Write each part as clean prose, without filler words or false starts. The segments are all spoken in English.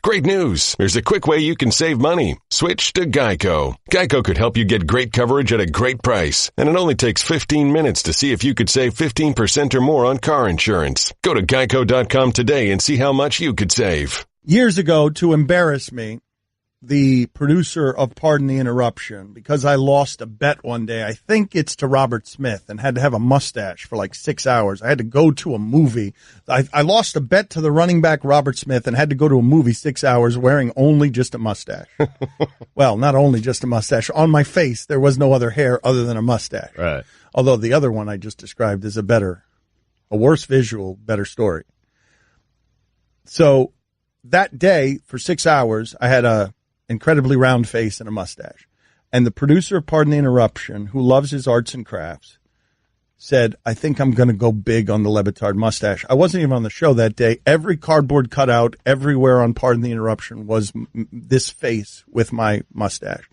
Great news. There's a quick way you can save money. Switch to Geico. Geico could help you get great coverage at a great price. And it only takes 15 minutes to see if you could save 15% or more on car insurance. Go to geico.com today and see how much you could save. Years ago, to embarrass me, the producer of Pardon the Interruption, because I lost a bet one day, I think it's to Robert Smith, and had to have a mustache for like 6 hours. I had to go to a movie. I lost a bet to the running back Robert Smith and had to go to a movie 6 hours wearing only just a mustache. Well, not only just a mustache. On my face, there was no other hair other than a mustache. Right. Although the other one I just described is a worse visual, better story. So that day, for 6 hours, I had a incredibly round face and a mustache. And the producer of Pardon the Interruption, who loves his arts and crafts, said, I think I'm going to go big on the Le Batard mustache. I wasn't even on the show that day. Every cardboard cutout everywhere on Pardon the Interruption was this face with my mustache.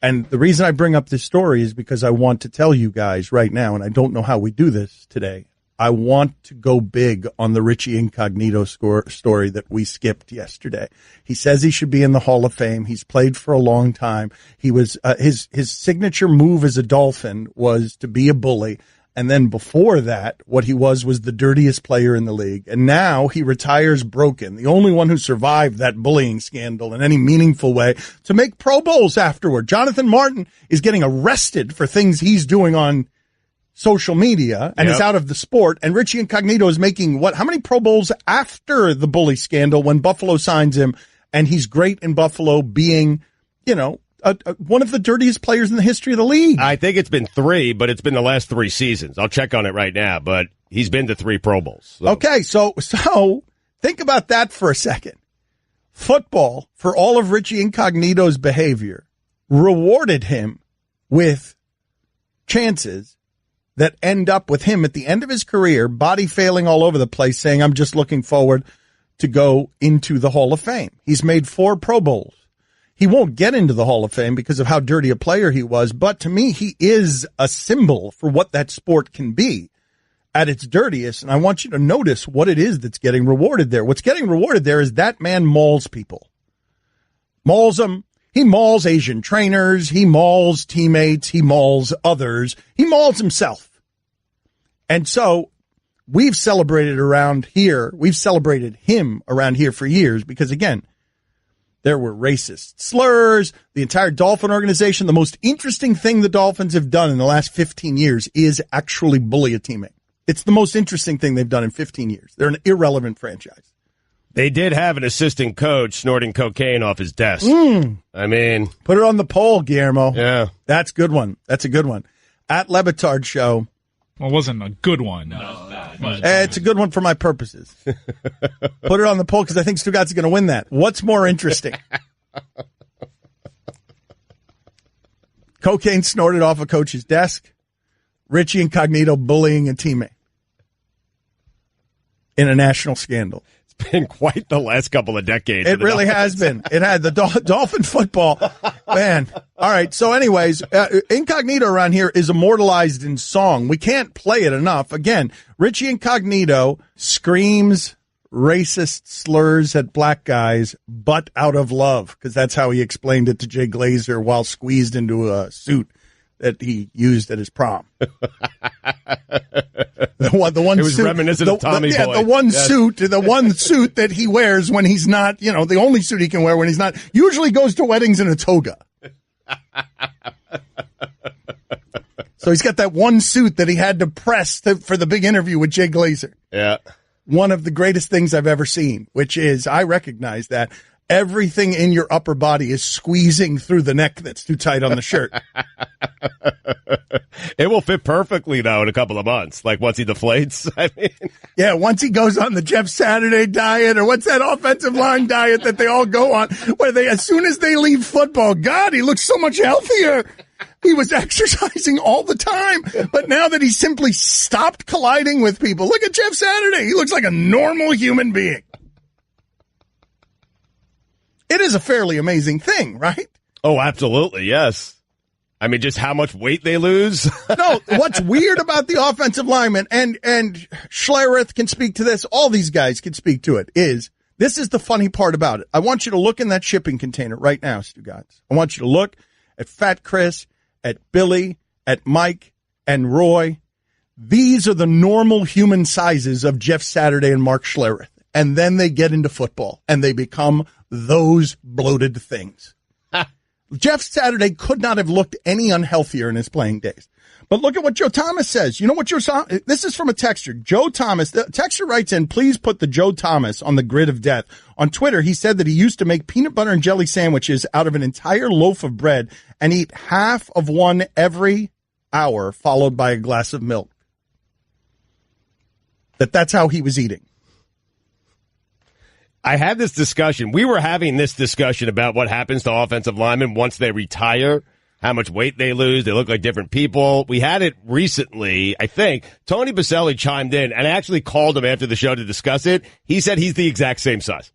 And the reason I bring up this story is because I want to tell you guys right now, and I don't know how we do this today, I want to go big on the Richie Incognito story that we skipped yesterday. He says he should be in the Hall of Fame. He's played for a long time. He was his signature move as a Dolphin was to be a bully. And then before that, what he was the dirtiest player in the league. And now he retires broken, the only one who survived that bullying scandal in any meaningful way, to make Pro Bowls afterward. Jonathan Martin is getting arrested for things he's doing on social media and is out of the sport. And Richie Incognito is making how many Pro Bowls after the bully scandal when Buffalo signs him, and he's great in Buffalo being, one of the dirtiest players in the history of the league. I think it's been 3, but it's been the last 3 seasons. I'll check on it right now, but he's been to 3 Pro Bowls. So. Okay, so think about that for a second. Football, for all of Richie Incognito's behavior, rewarded him with chances that end up with him at the end of his career, body failing all over the place, saying, I'm just looking forward to go into the Hall of Fame. He's made 4 Pro Bowls. He won't get into the Hall of Fame because of how dirty a player he was, but to me, he is a symbol for what that sport can be at its dirtiest, and I want you to notice what it is that's getting rewarded there. What's getting rewarded there is that man mauls people. Mauls them. He mauls Asian trainers, he mauls teammates, he mauls others, he mauls himself. And so we've celebrated him around here for years because, again, there were racist slurs, the entire Dolphin organization. The most interesting thing the Dolphins have done in the last 15 years is actually bully a teammate. It's the most interesting thing they've done in 15 years. They're an irrelevant franchise. They did have an assistant coach snorting cocaine off his desk. I mean, put it on the poll, Guillermo. Yeah. That's a good one. That's a good one. At Le Batard Show. Well, it wasn't a good one. It's a good one for my purposes. Put it on the poll because I think Stugotz is going to win that. What's more interesting? Cocaine snorted off a coach's desk. Richie Incognito bullying a teammate in a national scandal. Been quite the last couple of decades. It really has been. It had the Dolphin football. Man. All right. So anyways, Incognito around here is immortalized in song. We can't play it enough. Again, Richie Incognito screams racist slurs at black guys, but out of love, because that's how he explained it to Jay Glazer while squeezed into a suit that he used at his prom. The one it was suit, reminiscent of Tommy Boy. The one suit that he wears when he's not, the only suit he can wear when he's not, usually goes to weddings in a toga. So he's got that one suit that he had to press for the big interview with Jay Glazer. Yeah. One of the greatest things I've ever seen, which is, I recognize that everything in your upper body is squeezing through the neck that's too tight on the shirt. It will fit perfectly, though, in a couple of months. Like, once he deflates, I mean. Yeah, once he goes on the Jeff Saturday diet, or what's that offensive line diet that they all go on, where as soon as they leave football, God, he looks so much healthier. He was exercising all the time, but now that he simply stopped colliding with people, look at Jeff Saturday. He looks like a normal human being. It is a fairly amazing thing, right? Oh, absolutely, yes. I mean, just how much weight they lose. No, what's weird about the offensive lineman, and Schlereth can speak to this, all these guys can speak to it, is This is the funny part about it. I want you to look in that shipping container right now, Stugotz. I want you to look at Fat Chris, at Billy, at Mike, and Roy. These are the normal human sizes of Jeff Saturday and Mark Schlereth. And then they get into football, and they become those bloated things. Jeff Saturday could not have looked any unhealthier in his playing days. But look at what Joe Thomas says. You know what this is from a texter. Joe Thomas, the texter writes in, please put the Joe Thomas on the grid of death. On Twitter, he said that he used to make peanut butter and jelly sandwiches out of an entire loaf of bread and eat half of one every hour, followed by a glass of milk. That's how he was eating. I had this discussion. We were having this discussion about what happens to offensive linemen once they retire, how much weight they lose. They look like different people. We had it recently, I think. Tony Baselli chimed in and actually called him after the show to discuss it. He said he's the exact same size.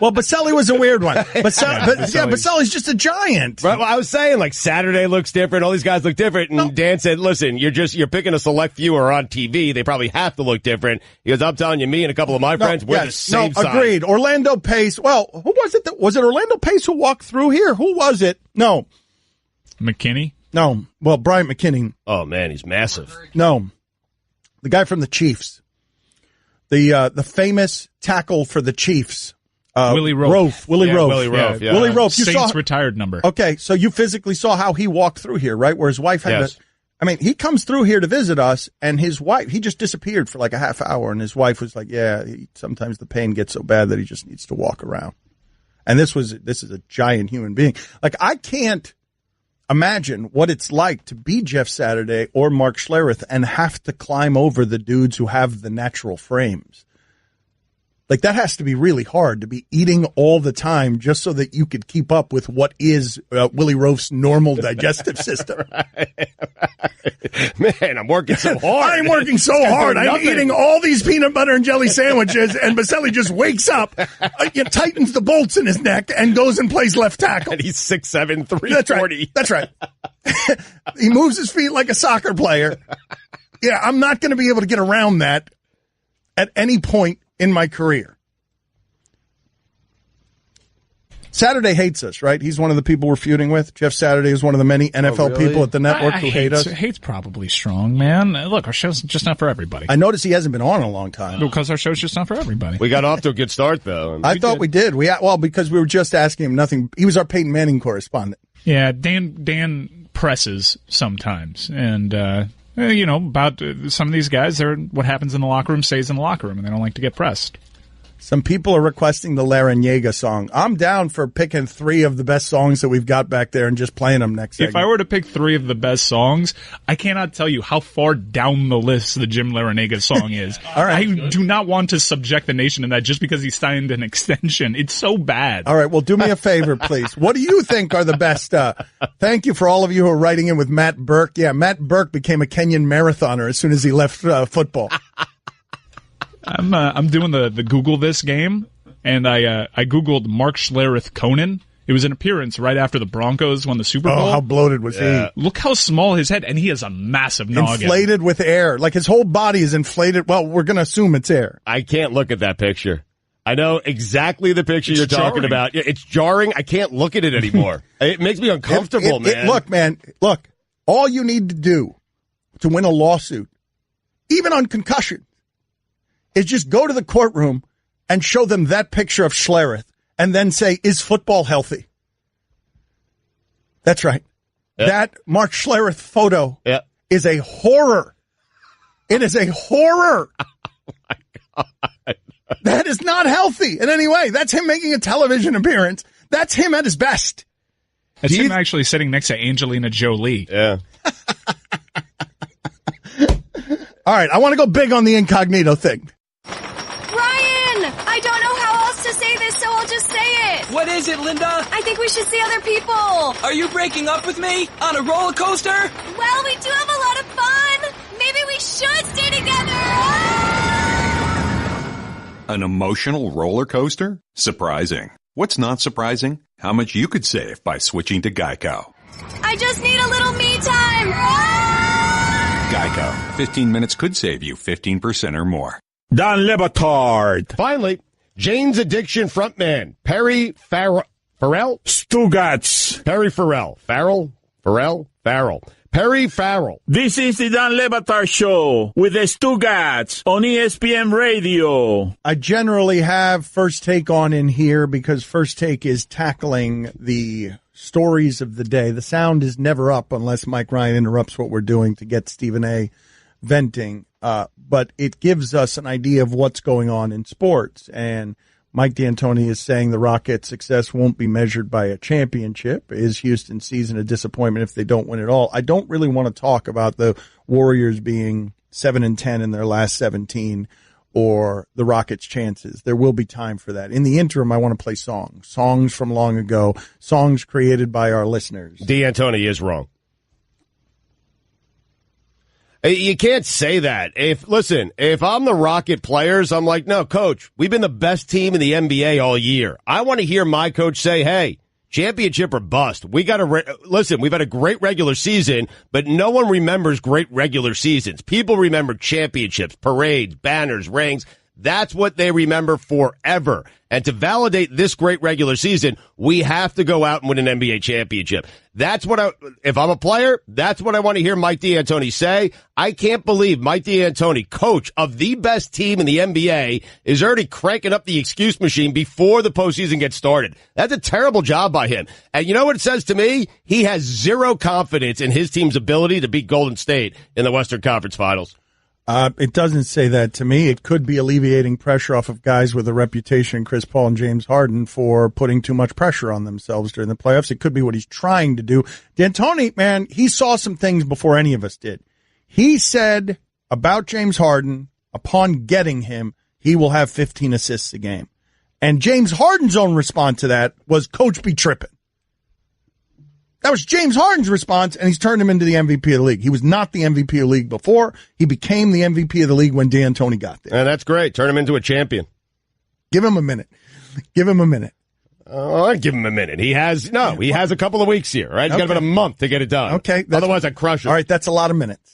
Well, Baselli was a weird one. Baselli's just a giant. Right, well, I was saying, like, Saturday looks different. All these guys look different. And Dan said, listen, you're picking a select few who are on TV. They probably have to look different. He goes, I'm telling you, me and a couple of my friends, we're the same size. Agreed. Orlando Pace. Well, who was it? Was it Orlando Pace who walked through here? Who was it? No. McKinney? No. Well, Bryant McKinney. Oh, man, he's massive. No. The guy from the Chiefs. The famous tackle for the Chiefs. Willie Roaf. Willie Roaf. Yeah. Willie Roaf. Saints retired number. Okay, so you physically saw how he walked through here, right? Where his wife had he comes through here to visit us, and his wife, he just disappeared for like a half hour, and his wife was like, sometimes the pain gets so bad that he just needs to walk around. And this is a giant human being. Like, I can't imagine what it's like to be Jeff Saturday or Mark Schlereth and have to climb over the dudes who have the natural frames. Like, that has to be really hard to be eating all the time just so that you could keep up with what is Willie Roaf's normal digestive system. Man, I'm working so hard. I'm working so hard. I'm eating all these peanut butter and jelly sandwiches, and Baselli just wakes up, tightens the bolts in his neck, and goes and plays left tackle. And he's 6'7", 340. That's right. He moves his feet like a soccer player. Yeah, I'm not going to be able to get around that at any point in my career. Saturday hates us, right? He's one of the people we're feuding with. Jeff Saturday is one of the many NFL people at the network who hate us. Hate's probably strong, man. Look, our show's just not for everybody. I notice he hasn't been on in a long time. Because our show's just not for everybody. We got off to a good start, though. I thought we did. Because we were just asking him nothing. He was our Peyton Manning correspondent. Yeah, Dan presses sometimes. And, about some of these guys, what happens in the locker room stays in the locker room, and they don't like to get pressed. Some people are requesting the Larrañaga song. I'm down for picking 3 of the best songs that we've got back there and just playing them next segment. If I were to pick 3 of the best songs, I cannot tell you how far down the list the Jim Larrañaga song is. All right. I do not want to subject the nation to that just because he signed an extension. It's so bad. All right, well, do me a favor, please. What do you think are the best? Thank you for all of you who are writing in with Matt Burke. Yeah, Matt Burke became a Kenyan marathoner as soon as he left football. I'm doing the Google this game, and I Googled Mark Schlereth Conan. It was an appearance right after the Broncos won the Super Bowl. Oh, how bloated was he? Look how small his head, and he has a massive noggin. Inflated with air. Like, his whole body is inflated. Well, we're going to assume it's air. I can't look at that picture. I know exactly the picture you're talking about. Yeah, it's jarring. I can't look at it anymore. It makes me uncomfortable, man. Look, all you need to do to win a lawsuit, even on concussion, is just go to the courtroom and show them that picture of Schlereth and then say, is football healthy? That's right. Yep. That Mark Schlereth photo is a horror. It is a horror. Oh, my God. That is not healthy in any way. That's him making a television appearance. That's him at his best. That's him actually sitting next to Angelina Jolie. Yeah. All right, I want to go big on the incognito thing. I don't know how else to say this, so I'll just say it. What is it, Linda? I think we should see other people. Are you breaking up with me? On a roller coaster? Well, we do have a lot of fun. Maybe we should stay together. An emotional roller coaster? Surprising. What's not surprising? How much you could save by switching to Geico. I just need a little me time. Geico. 15 minutes could save you 15% or more. Dan Le Batard. Finally, Jane's Addiction frontman, Perry Farrell. Stugotz. Perry Farrell. Farrell. Perry Farrell. This is the Dan Le Batard Show with the Stugotz on ESPN Radio. I generally have First Take on in here because First Take is tackling the stories of the day. The sound is never up unless Mike Ryan interrupts what we're doing to get Stephen A. venting. But it gives us an idea of what's going on in sports. And Mike D'Antoni is saying the Rockets' success won't be measured by a championship. Is Houston's season a disappointment if they don't win at all? I don't really want to talk about the Warriors being 7-10 in their last 17 or the Rockets' chances. There will be time for that. In the interim, I want to play songs from long ago, songs created by our listeners. D'Antoni is wrong. You can't say that. If I'm the Rocket players, I'm like, no, coach, we've been the best team in the NBA all year. I want to hear my coach say, hey, championship or bust. We got to listen. We've had a great regular season, but no one remembers great regular seasons. People remember championships, parades, banners, rings. That's what they remember forever. And to validate this great regular season, we have to go out and win an NBA championship. That's what if I'm a player, that's what I want to hear Mike D'Antoni say. I can't believe Mike D'Antoni, coach of the best team in the NBA, is already cranking up the excuse machine before the postseason gets started. That's a terrible job by him. And you know what it says to me? He has zero confidence in his team's ability to beat Golden State in the Western Conference Finals. It doesn't say that to me. It could be alleviating pressure off of guys with a reputation, Chris Paul and James Harden, for putting too much pressure on themselves during the playoffs. It could be what he's trying to do. D'Antoni, man, he saw some things before any of us did. He said about James Harden, upon getting him, he will have 15 assists a game. And James Harden's own response to that was, Coach be tripping. That was James Harden's response, and he's turned him into the MVP of the league. He was not the MVP of the league before. He became the MVP of the league when D'Antoni got there. And that's great. Turn him into a champion. Give him a minute. Give him a minute. I'd give him a minute. He has a couple of weeks here, right? He's got about a month to get it done. Okay. Otherwise, I'd crush it. All right, that's a lot of minutes.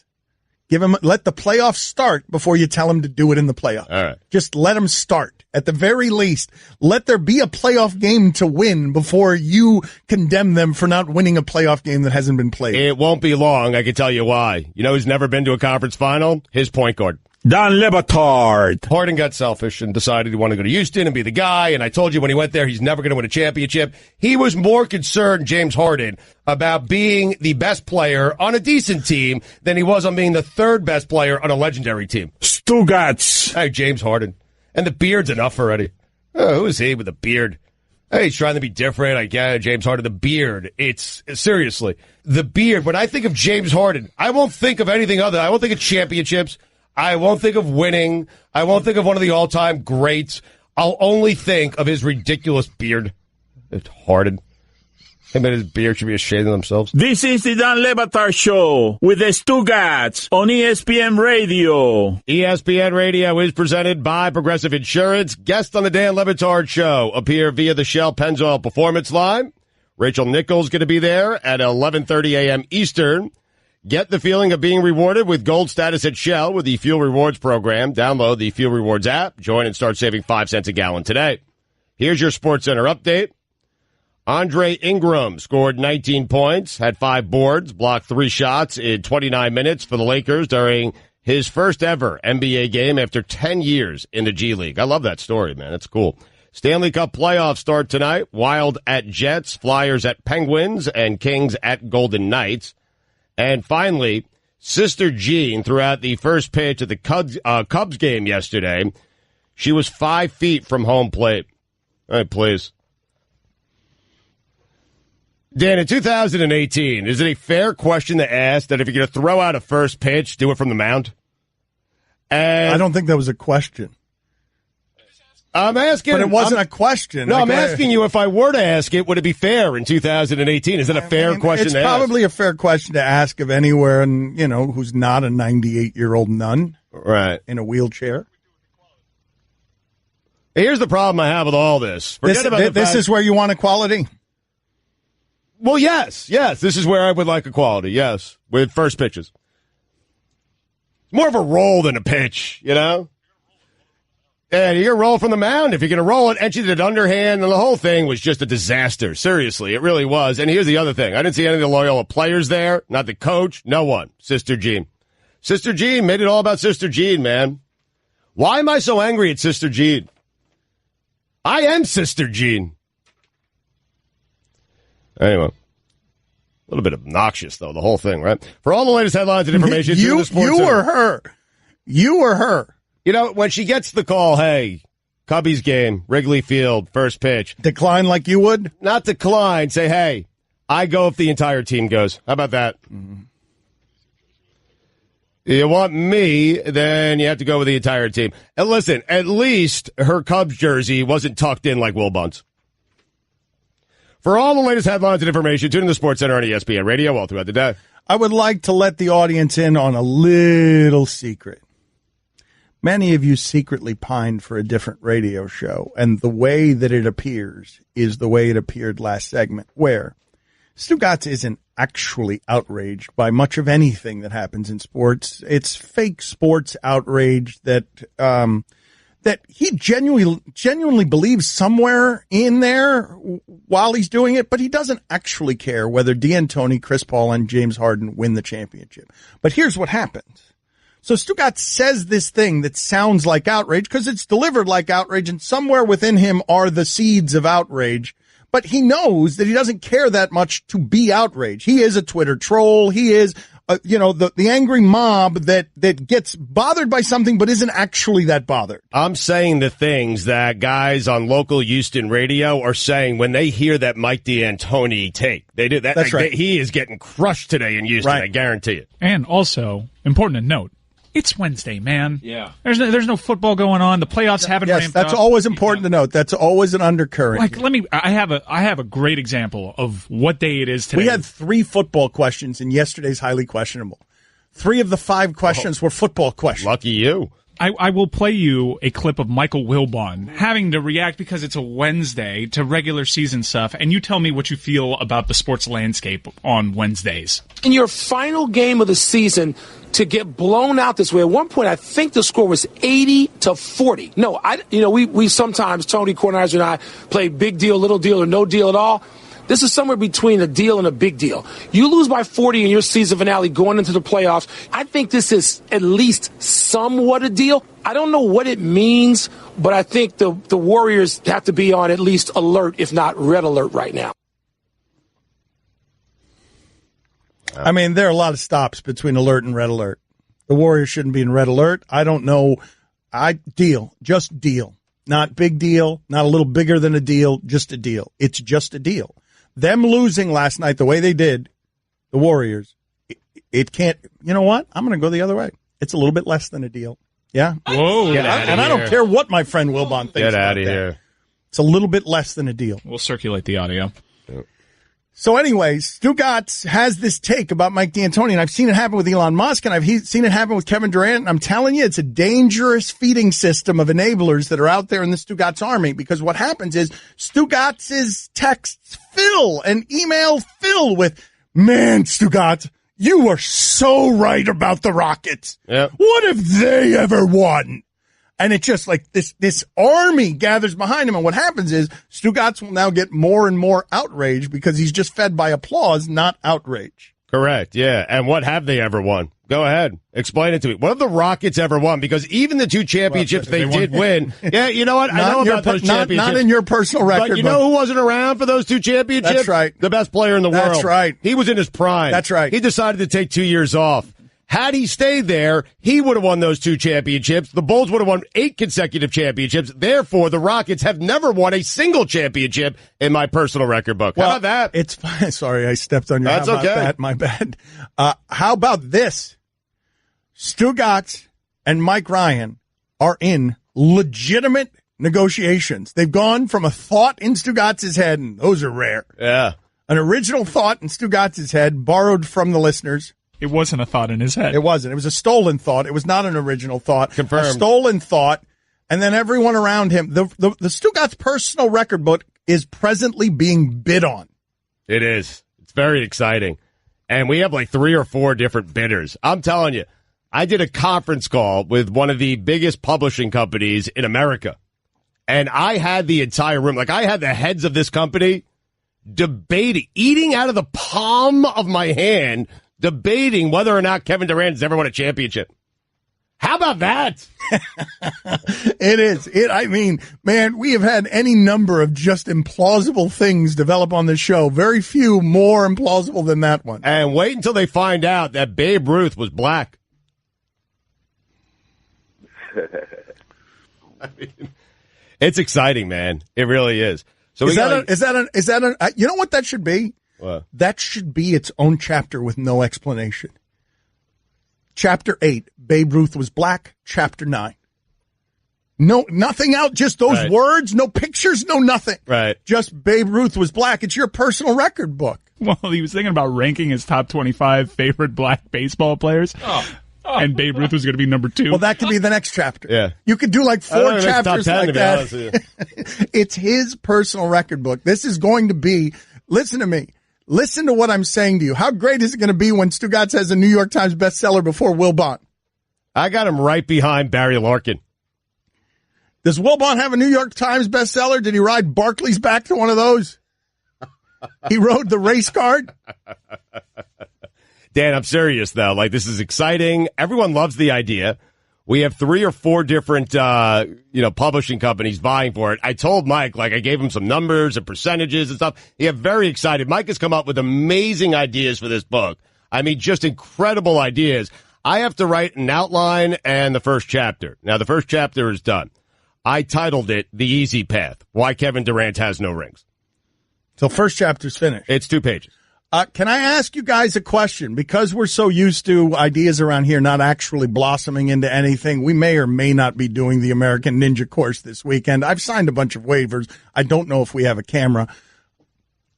Let the playoffs start before you tell him to do it in the playoffs. All right. Just let him start. At the very least, let there be a playoff game to win before you condemn them for not winning a playoff game that hasn't been played. It won't be long. I can tell you why. You know who's never been to a conference final? His point guard. Dan Le Batard. Harden got selfish and decided he wanted to go to Houston and be the guy. And I told you when he went there, he's never going to win a championship. He was more concerned, James Harden, about being the best player on a decent team than he was on being the third best player on a legendary team. Stugotz. Hey, James Harden. And the beard's enough already. Oh, who is he with a beard? Hey, he's trying to be different. I get it, James Harden. The beard. It's seriously the beard. When I think of James Harden, I won't think of anything other. I won't think of championships. I won't think of winning. I won't think of one of the all-time greats. I'll only think of his ridiculous beard. It's Harden. Him and his beard should be ashamed of themselves. This is the Dan Le Batard Show with the Stugotz on ESPN Radio. ESPN Radio is presented by Progressive Insurance. Guests on the Dan Le Batard Show appear via the Shell Pennzoil Performance Line. Rachel Nichols going to be there at 11:30 a.m. Eastern. Get the feeling of being rewarded with gold status at Shell with the Fuel Rewards program. Download the Fuel Rewards app. Join and start saving 5 cents a gallon today. Here's your SportsCenter update. Andre Ingram scored 19 points, had 5 boards, blocked 3 shots in 29 minutes for the Lakers during his first ever NBA game after 10 years in the G League. I love that story, man. That's cool. Stanley Cup playoffs start tonight. Wild at Jets, Flyers at Penguins, and Kings at Golden Knights. And finally, Sister Jean threw out the first pitch at the Cubs game yesterday. She was 5 feet from home plate. All right, please. Dan, in 2018, is it a fair question to ask that if you're going to throw out a first pitch, do it from the mound? And I don't think that was a question. I'm asking. But it wasn't a question. No, I'm asking you if I were to ask it, would it be fair in 2018? Is it a fair question to ask? It's probably a fair question to ask of anyone, who's not a 98-year-old nun. Right. In a wheelchair. Here's the problem I have with all this. This is where you want equality? Well, yes. This is where I would like equality, yes, with first pitches. It's more of a roll than a pitch, And you're going to roll from the mound if you're going to roll it. And she did underhand, and the whole thing was just a disaster. Seriously, it really was. And here's the other thing. I didn't see any of the Loyola players there, not the coach, no one. Sister Jean. Sister Jean made it all about Sister Jean, man. Why am I so angry at Sister Jean? I am Sister Jean. Anyway. A little bit obnoxious, though, the whole thing, right? For all the latest headlines and information, you or her. You or her. You know, when she gets the call, hey, Cubbies game, Wrigley Field, first pitch. Decline like you would? Not decline. Say, hey, I go if the entire team goes. How about that? Mm-hmm. You want me, then you have to go with the entire team. And listen, at least her Cubs jersey wasn't tucked in like Wilbon's. For all the latest headlines and information, tune in to Sports Center on ESPN Radio all throughout the day. I would like to let the audience in on a little secret. Many of you secretly pined for a different radio show, and the way that it appears is the way it appeared last segment, where Stugotz isn't actually outraged by much of anything that happens in sports. It's fake sports outrage that he genuinely believes somewhere in there while he's doing it, but he doesn't actually care whether D'Antoni, Chris Paul, and James Harden win the championship. But here's what happens. So Stugotz says this thing that sounds like outrage because it's delivered like outrage, and somewhere within him are the seeds of outrage. But he knows that he doesn't care that much to be outraged. He is a Twitter troll. He is, the angry mob that gets bothered by something but isn't actually that bothered. I'm saying the things that guys on local Houston radio are saying when they hear that Mike D'Antoni take. They do that. That's right. He is getting crushed today in Houston. Right. I guarantee it. And also, important to note, it's Wednesday, man. Yeah. There's no football going on. The playoffs haven't ramped up. That's always important to note. That's always an undercurrent. Like, I have a great example of what day it is today. We had 3 football questions in yesterday's Highly Questionable. 3 of the 5 questions were football questions. Lucky you. I will play you a clip of Michael Wilbon having to react because it's a Wednesday to regular season stuff, and you tell me what you feel about the sports landscape on Wednesdays. In your final game of the season, to get blown out this way, at one point I think the score was 80-40. No, we sometimes, Tony Kornheiser and I, play big deal, little deal, or no deal at all. This is somewhere between a deal and a big deal. You lose by 40 in your season finale going into the playoffs. I think this is at least somewhat a deal. I don't know what it means, but I think the Warriors have to be on at least alert, if not red alert right now. I mean, there are a lot of stops between alert and red alert. The Warriors shouldn't be in red alert. I don't know. Just deal. Not big deal, not a little bigger than a deal, just a deal. It's just a deal. Them losing last night the way they did, the Warriors, it can't, you know what? I'm going to go the other way. It's a little bit less than a deal. Yeah? Whoa. And I don't care what my friend Wilbon thinks. Get out of that. here. It's a little bit less than a deal. We'll circulate the audio. So anyways, Stugotz has this take about Mike D'Antoni, and I've seen it happen with Elon Musk, and I've seen it happen with Kevin Durant, and I'm telling you, it's a dangerous feeding system of enablers that are out there in the Stugotz army, because what happens is Stugotz's texts fill and email fill with, man, Stugotz, you were so right about the Rockets. Yep. What if they ever won? And it's just like this army gathers behind him. And what happens is Stugotz will now get more and more outrage because he's just fed by applause, not outrage. Correct, yeah. And what have they ever won? Go ahead. Explain it to me. What have the Rockets ever won? Because even the 2 championships they did win. Yeah, you know what? I know about those championships. Not in your personal record. But you know who wasn't around for those 2 championships? That's right. The best player in the world. That's right. He was in his prime. That's right. He decided to take 2 years off. Had he stayed there, he would have won those 2 championships. The Bulls would have won 8 consecutive championships. Therefore, the Rockets have never won a single championship in my personal record book. How about that? It's fine. Sorry, I stepped on your. That's how about okay. That? My bad. How about this? Stugotz and Mike Ryan are in legitimate negotiations. They've gone from a thought in Stugotz's head, and those are rare. Yeah. An original thought in Stugotz's head, borrowed from the listeners. It wasn't a thought in his head. It wasn't. It was a stolen thought. It was not an original thought. Confirmed. A stolen thought. And then everyone around him. The Stugotz personal record book is presently being bid on. It is. It's very exciting. And we have like 3 or 4 different bidders. I'm telling you, I did a conference call with one of the biggest publishing companies in America. And I had the entire room, like I had the heads of this company debating, eating out of the palm of my hand, debating whether or not Kevin Durant has ever won a championship. How about that? It is. I mean, man, we have had any number of just implausible things develop on this show. Very few more implausible than that one. And wait until they find out that Babe Ruth was black. I mean, it's exciting, man. It really is. So is that you know what that should be? What? That should be its own chapter with no explanation. Chapter 8, Babe Ruth was black. Chapter 9. No, nothing out, just those words, no pictures, no nothing. Right. Just Babe Ruth was black. It's your personal record book. Well, he was thinking about ranking his top 25 favorite black baseball players. And Babe Ruth was going to be number 2. Well, that could be the next chapter. Yeah. You could do like 4 chapters like that. It's his personal record book. This is going to be, listen to me. Listen to what I'm saying to you. How great is it going to be when Stugotz has a New York Times bestseller before Will Bond? I got him right behind Barry Larkin. Does Will Bond have a New York Times bestseller? Did he ride Barclays back to one of those? He rode the race card? Dan, I'm serious, though. Like, this is exciting. Everyone loves the idea. We have 3 or 4 different, publishing companies vying for it. I told Mike, I gave him some numbers and percentages and stuff. He got very excited. Mike has come up with amazing ideas for this book. I mean, just incredible ideas. I have to write an outline and the first chapter. Now, the first chapter is done. I titled it The Easy Path, Why Kevin Durant Has No Rings. So first chapter's finished. It's 2 pages. Can I ask you guys a question? Because we're so used to ideas around here not actually blossoming into anything, we may or may not be doing the American Ninja course this weekend. I've signed a bunch of waivers. I don't know if we have a camera.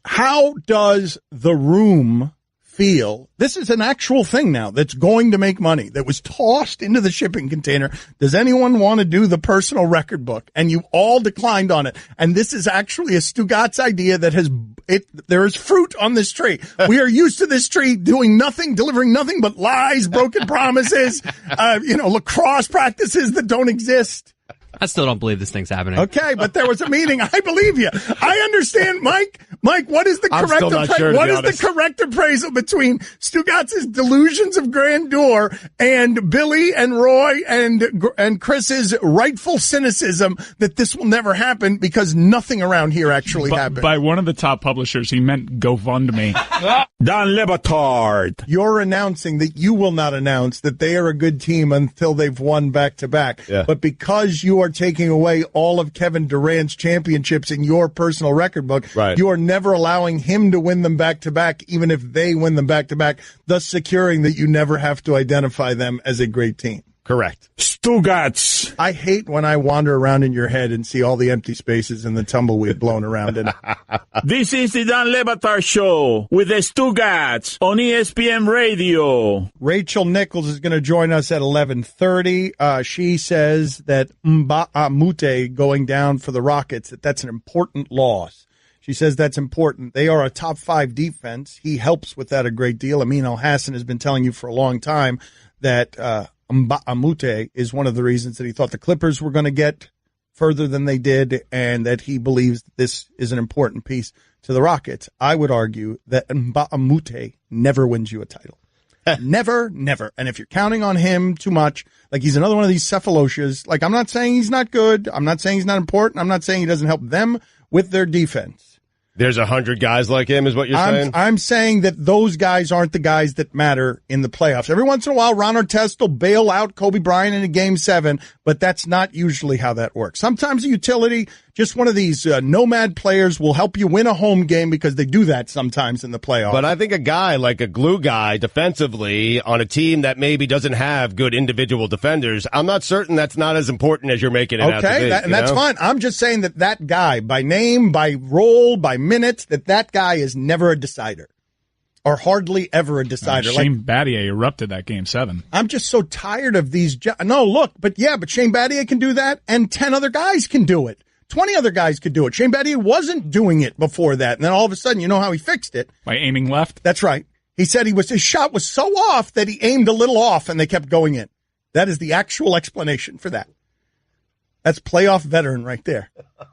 How does The Room feel? This is an actual thing now that's going to make money, that was tossed into the shipping container. Does anyone want to do the personal record book? And you all declined on it. And this is actually a Stugotz idea that there is fruit on this tree. We are used to this tree doing nothing, delivering nothing but lies, broken promises, lacrosse practices that don't exist. I still don't believe this thing's happening. Okay, but there was a meeting. I believe you. I understand, Mike. Mike, what is the correct appraisal between Stugotz's delusions of grandeur and Billy and Roy and Chris's rightful cynicism that this will never happen because nothing around here actually happened? By one of the top publishers, he meant GoFundMe. Dan Le Batard. You're announcing that you will not announce that they are a good team until they've won back-to-back. Yeah. But because you are taking away all of Kevin Durant's championships in your personal record book, you are never allowing him to win them back-to-back, even if they win them back-to-back, thus securing that you never have to identify them as a great team. Correct. Stugotz. I hate when I wander around in your head and see all the empty spaces and the tumbleweed blown around in it. This is the Dan Le Batard Show with the Stugotz on ESPN Radio. Rachel Nichols is going to join us at 11:30. She says that Mbamute going down for the Rockets, that's an important loss. She says that's important. They are a top 5 defense. He helps with that a great deal. Amin Al-Hassan has been telling you for a long time that Mbamute is one of the reasons that he thought the Clippers were going to get further than they did, and that he believes this is an important piece to the Rockets. I would argue that Mbamute never wins you a title. Never. And if you're counting on him too much, like he's another one of these cephaloshes, like I'm not saying he's not good. I'm not saying he's not important. I'm not saying he doesn't help them with their defense. There's 100 guys like him, is what you're saying? I'm saying that those guys aren't the guys that matter in the playoffs. Every once in a while, Ron Artest will bail out Kobe Bryant in a Game 7, but that's not usually how that works. Sometimes a utility, just one of these nomad players, will help you win a home game because they do that sometimes in the playoffs. But I think a guy like a glue guy defensively on a team that maybe doesn't have good individual defenders, I'm not certain that's not as important as you're making it out to be. And that's fine. I'm just saying that guy, by name, by role, by minutes, that guy is never a decider. Or hardly ever a decider. Shane Battier erupted that Game 7. I'm just so tired of these. But Shane Battier can do that, and 10 other guys can do it. 20 other guys could do it. Shane Battier wasn't doing it before that, and then all of a sudden, you know how he fixed it? By aiming left? That's right. He said his shot was so off that he aimed a little off and they kept going in. That is the actual explanation for that. That's playoff veteran right there.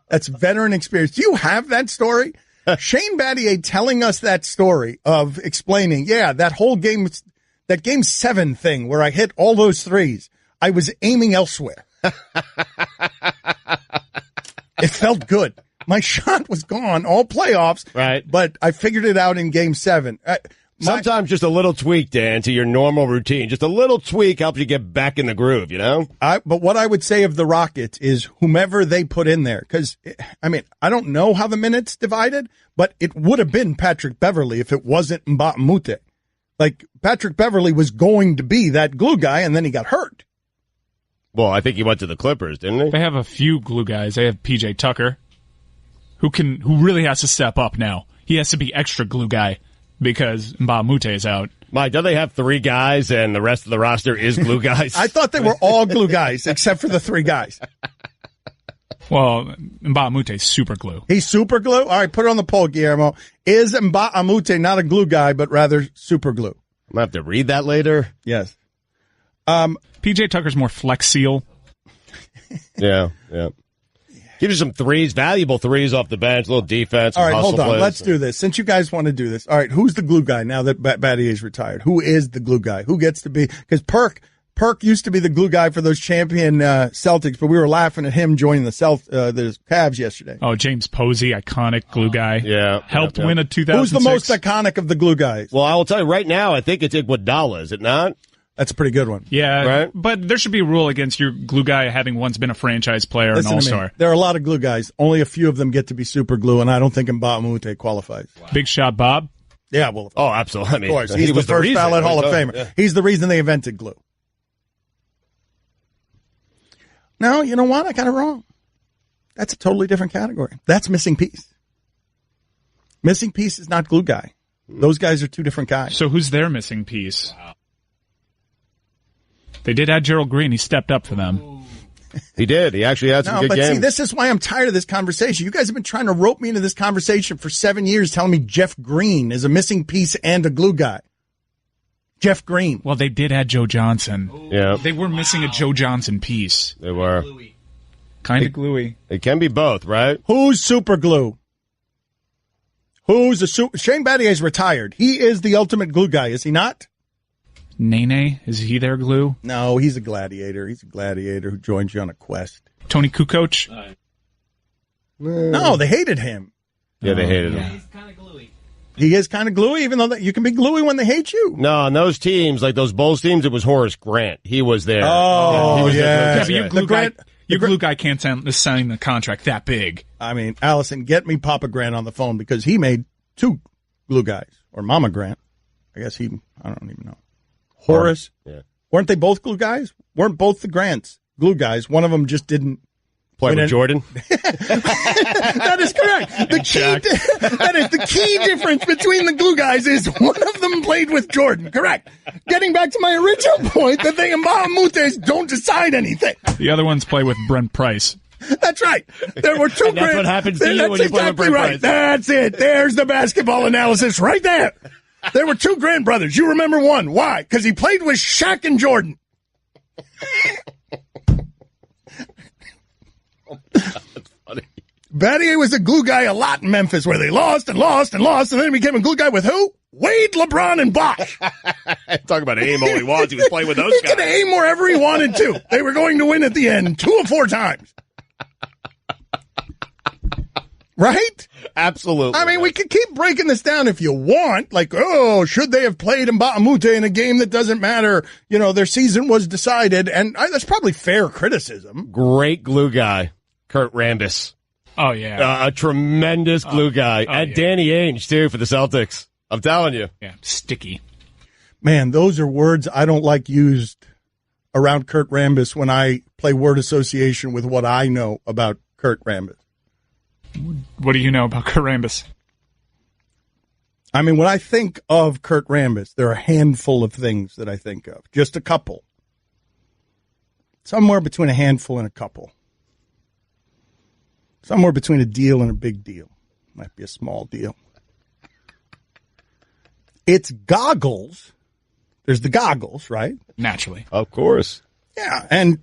That's veteran experience. Do you have that story? Shane Battier telling us that story of explaining, that whole game, that game 7 thing where I hit all those threes, I was aiming elsewhere. It felt good. My shot was gone all playoffs, right? But I figured it out in game 7. Sometimes just a little tweak, Dan, to your normal routine. Just a little tweak helps you get back in the groove, you know? But what I would say of the Rockets is whomever they put in there, because, I don't know how the minutes divided, but it would have been Patrick Beverley if it wasn't Mbah a Moute. Like, Patrick Beverley was going to be that glue guy, and then he got hurt. Well, I think he went to the Clippers, didn't he? They have a few glue guys. They have P.J. Tucker, who really has to step up now. He has to be extra glue guy because Mbah a Moute is out. Mike, don't they have 3 guys and the rest of the roster is glue guys? I thought they were all glue guys except for the 3 guys. Well, Mbah a Moute is super glue. He's super glue? All right, put it on the poll, Guillermo. Is Mbah a Moute not a glue guy, but rather super glue? I'm going to have to read that later. Yes. P.J. Tucker's more Flex Seal. Yeah. Give you some threes, valuable threes off the bench, a little defense. All right, hold on. Let's do this. Since you guys want to do this. All right, who's the glue guy now that Battier's retired? Who is the glue guy? Who gets to be? Because Perk used to be the glue guy for those champion Celtics, but we were laughing at him joining the Cavs yesterday. Oh, James Posey, iconic glue guy. Yeah. Helped win a 2006. Who's the most iconic of the glue guys? Well, I will tell you right now, I think it's Iguodala, is it not? That's a pretty good one. Yeah, right? But there should be a rule against your glue guy having once been a franchise player and all-star. There are a lot of glue guys. Only a few of them get to be super glue, and I don't think Mbah a Moute qualifies. Wow. Big Shot Bob? Yeah, well, oh, absolutely. Of course. He's the first ballot Hall of Famer. Yeah. He's the reason they invented glue. No, you know what? I got it wrong. That's a totally different category. That's missing piece. Missing piece is not glue guy. Those guys are 2 different guys. So who's their missing piece? Wow. They did add Gerald Green. He stepped up for them. He did. He actually had some good games. See, this is why I'm tired of this conversation. You guys have been trying to rope me into this conversation for 7 years, telling me Jeff Green is a missing piece and a glue guy. Jeff Green. Well, they did add Joe Johnson. Yeah. They were missing a Joe Johnson piece. They were. Kind of gluey. It can be both, right? Who's super glue? Shane Battier's retired. He is the ultimate glue guy, is he not? Nene, is he their glue? No, he's a gladiator. He's a gladiator who joins you on a quest. Tony Kukoc? No, they hated him. Yeah, they hated him. He's kind of gluey. He is kind of gluey, even though you can be gluey when they hate you. No, on those teams, like those Bulls teams, it was Horace Grant. He was there. Oh, yeah. But your glue guy can't sign the contract that big. I mean, Allison, get me Papa Grant on the phone because he made 2 glue guys. Or Mama Grant. I guess I don't even know. Horace. Yeah. Weren't they both glue guys? Weren't both the Grants glue guys? One of them just didn't play with Jordan. That is correct. That is the key difference between the glue guys is one of them played with Jordan. Correct. Getting back to my original point, the thing about Moutes don't decide anything. The other ones play with Brent Price. That's right. There were 2 That's what happens to you when you play with Brent Price. That's it. There's the basketball analysis right there. There were 2 Grant brothers. You remember one. Why? Because he played with Shaq and Jordan. That's funny. Battier was a glue guy a lot in Memphis where they lost and lost and lost, and then he became a glue guy with who? Wade, LeBron, and Bosh. Talk about aim all he wants. He was playing with those guys. He could aim wherever he wanted to. They were going to win at the end 2 or 4 times. Right? Absolutely. I mean, we could keep breaking this down if you want. Like, should they have played Mbah a Moute in a game that doesn't matter? You know, their season was decided, and that's probably fair criticism. Great glue guy, Kurt Rambis. Oh, yeah. A tremendous glue guy. And Danny Ainge, too, for the Celtics. I'm telling you. Yeah, sticky. Man, those are words I don't like used around Kurt Rambis when I play word association with what I know about Kurt Rambis. What do you know about Kurt Rambis? I mean, when I think of Kurt Rambis, there are a handful of things that I think of. Just a couple. Somewhere between a handful and a couple. Somewhere between a deal and a big deal. Might be a small deal. it's goggles. There's the goggles, right? Naturally. Of course. Yeah, and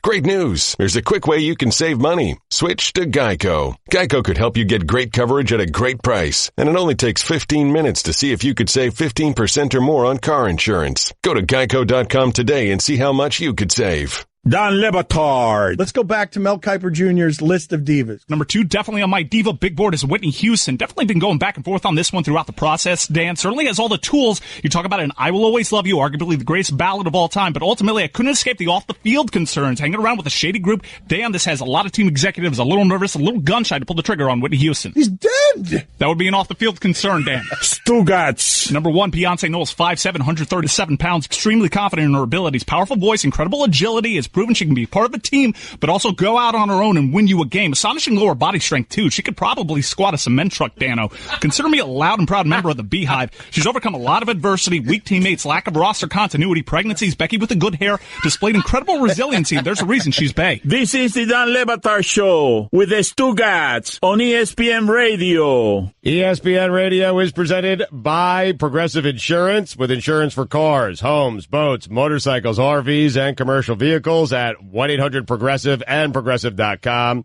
Great news. There's a quick way you can save money. Switch to Geico. Geico could help you get great coverage at a great price. And it only takes 15 minutes to see if you could save 15% or more on car insurance. Go to geico.com today and see how much you could save. Dan Le Batard. let's go back to Mel Kiper Jr.'s list of divas. Number 2, definitely on my diva big board is Whitney Houston. Definitely been going back and forth on this one throughout the process. Dan certainly has all the tools. You talk about it in I Will Always Love You, arguably the greatest ballad of all time. But ultimately, I couldn't escape the off-the-field concerns. Hanging around with a shady group. Dan, this has a lot of team executives a little nervous, a little gun-shy to pull the trigger on Whitney Houston. He's dead! That would be an off-the-field concern, Dan. Stugotz. Number 1, Beyonce Knowles, 5'7", 137 pounds, extremely confident in her abilities. Powerful voice, incredible agility, has proven she can be part of a team, but also go out on her own and win you a game. Astonishing lower body strength, too. She could probably squat a cement truck, Dano. Consider me a loud and proud member of the Beehive. She's overcome a lot of adversity, weak teammates, lack of roster continuity, pregnancies, Becky with the good hair, displayed incredible resiliency. There's a reason she's bae. This is the Dan Le Batard Show with the Stugotz on ESPN Radio. ESPN Radio is presented by Progressive Insurance, with insurance for cars, homes, boats, motorcycles, RVs, and commercial vehicles at 1-800-PROGRESSIVE and Progressive.com.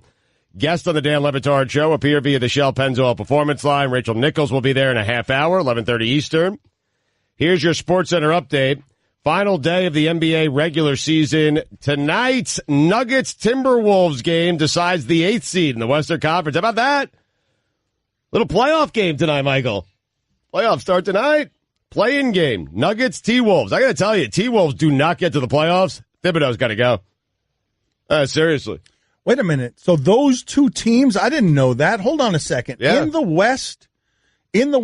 Guests on the Dan Le Batard Show appear via the Shell Pennzoil Performance Line. Rachel Nichols will be there in a half hour, 11:30 Eastern. Here's your SportsCenter update. Final day of the NBA regular season. Tonight's Nuggets-Timberwolves game decides the 8th seed in the Western Conference. How about that? Little playoff game tonight, Michael. Playoffs start tonight. Play-in game. Nuggets, T-Wolves. I got to tell you, T-Wolves do not get to the playoffs. Thibodeau's got to go. Seriously. Wait a minute. So those two teams, I didn't know that. Hold on a second. Yeah. In the West, the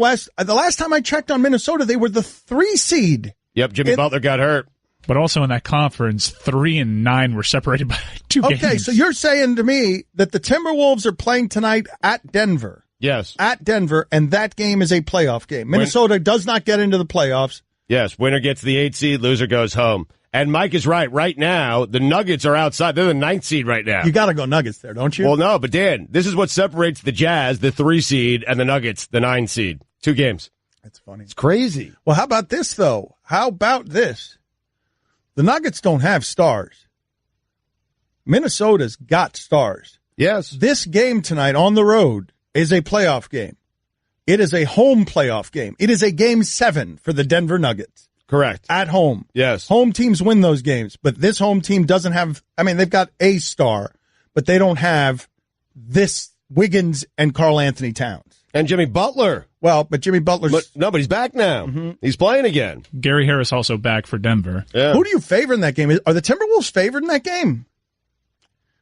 last time I checked on Minnesota, they were the 3 seed. Yep, Jimmy Butler got hurt. But also in that conference, 3 and 9 were separated by 2 games. Okay, so you're saying to me that the Timberwolves are playing tonight at Denver. Yes. At Denver, and that game is a playoff game. Minnesota does not get into the playoffs. Yes, winner gets the 8th seed, loser goes home. And Mike is right. Right now, the Nuggets are outside. They're the 9th seed right now. You got to go Nuggets there, don't you? Well, no, but Dan, this is what separates the Jazz, the 3 seed, and the Nuggets, the 9 seed. 2 games. That's funny. It's crazy. Well, how about this, though? How about this? The Nuggets don't have stars. Minnesota's got stars. Yes. This game tonight on the road is a playoff game. It is a home playoff game. It is a game 7 for the Denver Nuggets. Correct. At home. Yes. Home teams win those games, but this home team doesn't have, they've got a star, but they don't have this Wiggins and Karl Anthony Towns. And Jimmy Butler. Well, but Jimmy Butler's... But he's back now. Mm-hmm. He's playing again. Gary Harris also back for Denver. Yeah. Who do you favor in that game? Are the Timberwolves favored in that game?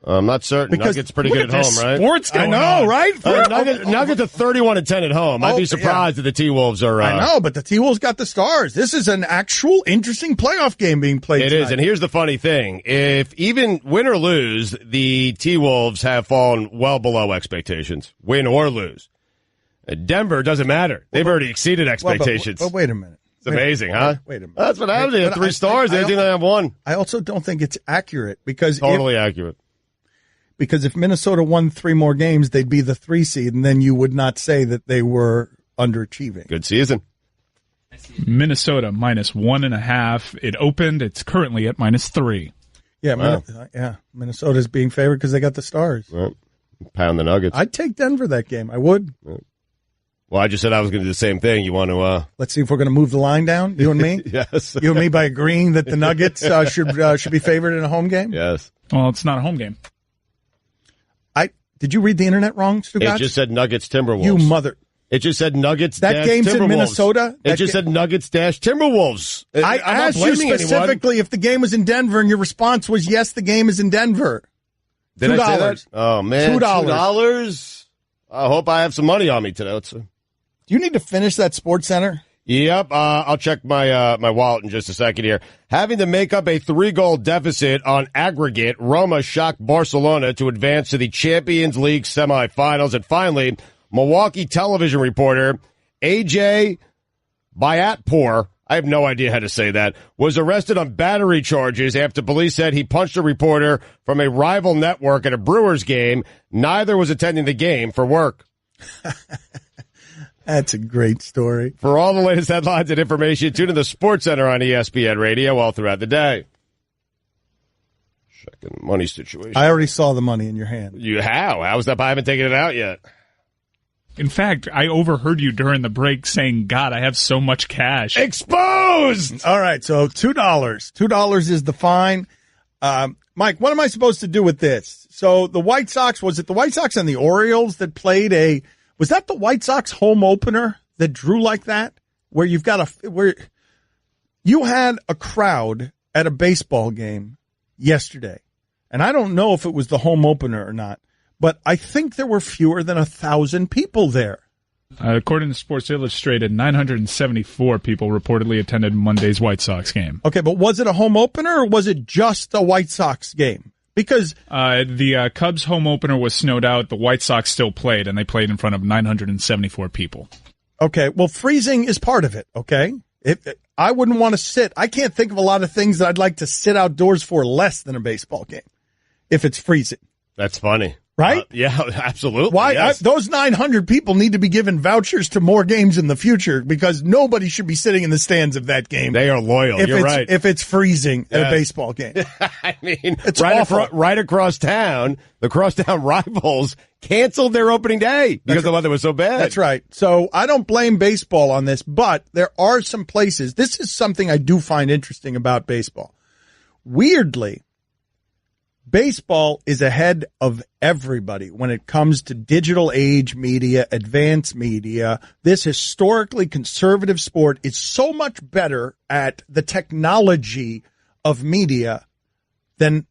I'm not certain. Because Nuggets pretty good at home, right? Sports going I know, on. right? Nuggets are 31-10 at home. I'd be surprised if the T-Wolves are... I know, but the T-Wolves got the stars. This is an actual interesting playoff game being played It tonight. is, and here's the funny thing. If even win or lose, the T-Wolves have fallen well below expectations. Win or lose. Denver doesn't matter. They've already exceeded expectations. But wait a minute. It's amazing, huh? Wait a minute. That's what happens. They have 3 stars. They didn't have 1. I also don't think it's accurate because... Accurate. Because if Minnesota won 3 more games, they'd be the 3 seed, and then you would not say that they were underachieving. Good season. Minnesota minus 1.5. It opened. It's currently at -3. Yeah, Wow. Minnesota's being favored because they got the stars. Right. Pound the Nuggets. I'd take Denver that game. I would. Right. Well, I just said I was going to do the same thing. You want to... Let's see if we're going to move the line down, you and me? Yes. You and me by agreeing that the Nuggets should be favored in a home game? Yes. Well, it's not a home game. Did you read the internet wrong, Stugotz? It just said Nuggets Timberwolves. You mother... It just said Nuggets That game's in Minnesota? It just said Nuggets Timberwolves. I asked you specifically if the game was in Denver, and your response was, yes, the game is in Denver. Did I say that? Oh, man. $2? I hope I have some money on me today. Do you need to finish that SportsCenter? Yep. I'll check my wallet in just a second here. Having to make up a 3-goal deficit on aggregate, Roma shocked Barcelona to advance to the Champions League semifinals. And finally, Milwaukee television reporter AJ Bayatpour, I have no idea how to say that, was arrested on battery charges after police said he punched a reporter from a rival network at a Brewers game. Neither was attending the game for work. That's a great story. For all the latest headlines and information, tune in the Sports Center on ESPN Radio all throughout the day. Checking the money situation. I already saw the money in your hand. How is that? I haven't taken it out yet. In fact, I overheard you during the break saying, God, I have so much cash. Exposed! All right, so $2. $2 is the fine. Mike, what am I supposed to do with this? So the White Sox, was it the White Sox and the Orioles that played was that the White Sox home opener that drew like that? Where you had a crowd at a baseball game yesterday. And I don't know if it was the home opener or not, but I think there were fewer than 1,000 people there. According to Sports Illustrated, 974 people reportedly attended Monday's White Sox game. Okay, but was it a home opener or was it just a White Sox game? Because the Cubs home opener was snowed out. The White Sox still played, and they played in front of 974 people. Okay, well, freezing is part of it, okay? I wouldn't want to sit. I can't think of a lot of things that I'd like to sit outdoors for less than a baseball game if it's freezing. That's funny. Right? Yeah, absolutely. Why? Yes. Those 900 people need to be given vouchers to more games in the future because nobody should be sitting in the stands of that game. They are loyal. You're right. If it's freezing at a baseball game. I mean, it's awful. Right across town, the crosstown rivals canceled their opening day because the weather was so bad. That's right. So I don't blame baseball on this, but there are some places. This is something I do find interesting about baseball. Weirdly, baseball is ahead of everybody when it comes to digital age media, advanced media. This historically conservative sport is so much better at the technology of media than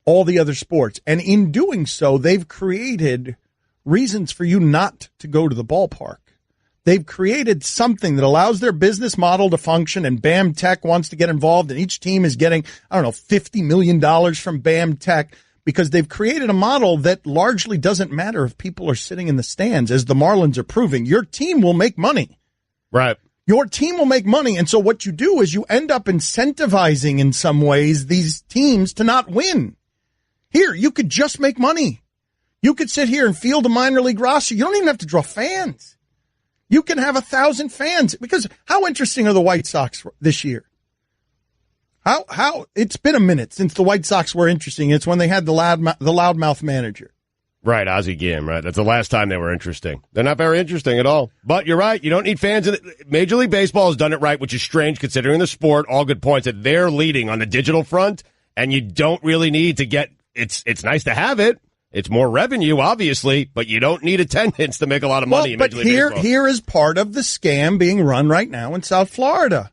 all the other sports. And in doing so, they've created reasons for you not to go to the ballpark. They've created something that allows their business model to function, and BAM Tech wants to get involved, and each team is getting, $50 million from BAM Tech because they've created a model that largely doesn't matter if people are sitting in the stands, as the Marlins are proving. Your team will make money. Right. Your team will make money, and so what you do is you end up incentivizing in some ways these teams to not win. Here, you could just make money. You could sit here and field a minor league roster. You don't even have to draw fans. You can have 1,000 fans because how interesting are the White Sox this year? How it's been a minute since the White Sox were interesting. It's when they had the loudmouth manager. Right, Ozzie Guillen, right. That's the last time they were interesting. They're not very interesting at all. But you're right. You don't need fans. Major League Baseball has done it right, which is strange considering the sport. All good points that they're leading on the digital front, and you don't really need to get it's nice to have it. It's more revenue, obviously, but you don't need attendance to make a lot of money in Major League Baseball. Here is part of the scam being run right now in South Florida,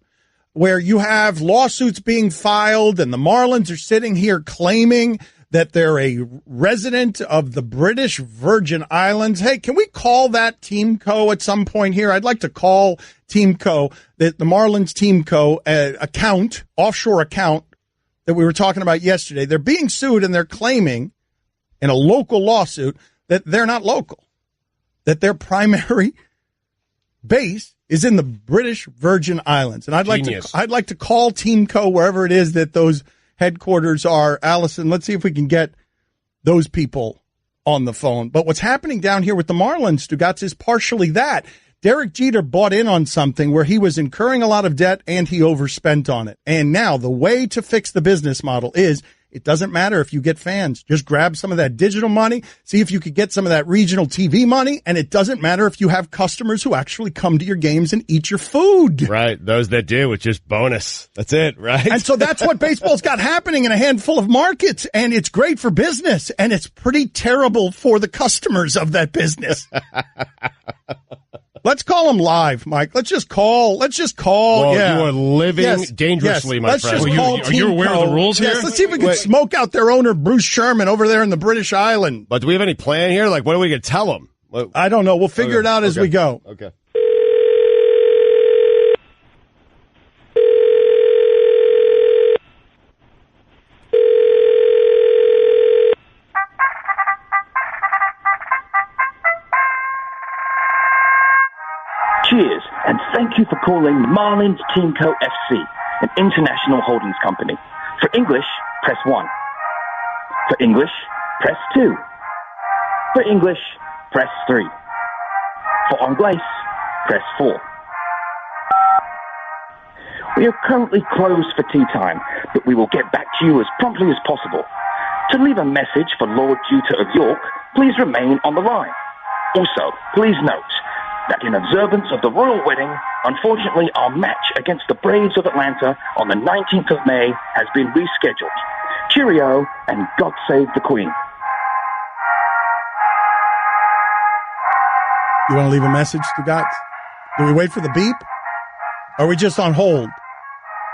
where you have lawsuits being filed, and the Marlins are sitting here claiming that they're a resident of the British Virgin Islands. Hey, can we call that Team Co. at some point here? I'd like to call Team Co. the Marlins Team Co. offshore account that we were talking about yesterday. They're being sued, and they're claiming in a local lawsuit that they're not local, that their primary base is in the British Virgin Islands. And I'd like to call Team Co. wherever it is that those headquarters are. Allison, let's see if we can get those people on the phone. But what's happening down here with the Marlins, Stugotz, is partially that. Derek Jeter bought in on something where he was incurring a lot of debt and he overspent on it. And now the way to fix the business model is it doesn't matter if you get fans. Just grab some of that digital money, see if you could get some of that regional TV money, and it doesn't matter if you have customers who actually come to your games and eat your food. Right. Those that do, it's just bonus. That's it, right? And so that's what baseball's got happening in a handful of markets, and it's great for business, and it's pretty terrible for the customers of that business. Let's call them live, Mike. Let's just call. Well, yeah. You are living dangerously, my friend. Are you aware of the rules here? Yes, let's see if we can smoke out their owner, Bruce Sherman, over there in the British Island. But do we have any plan here? Like, what are we going to tell them? I don't know. We'll figure it out as we go. Okay. Cheers, and thank you for calling Marlins Team Co. FC, an international holdings company. For English, press 1. For English, press 2. For English, press 3. For Anglais, press 4. We are currently closed for tea time, but we will get back to you as promptly as possible. To leave a message for Lord Tutor of York, please remain on the line. Also, please note that in observance of the royal wedding, unfortunately our match against the Braves of Atlanta on the 19th of May has been rescheduled. Cheerio, and God save the Queen. You want to leave a message, Stugotz? Do we wait for the beep? Are we just on hold?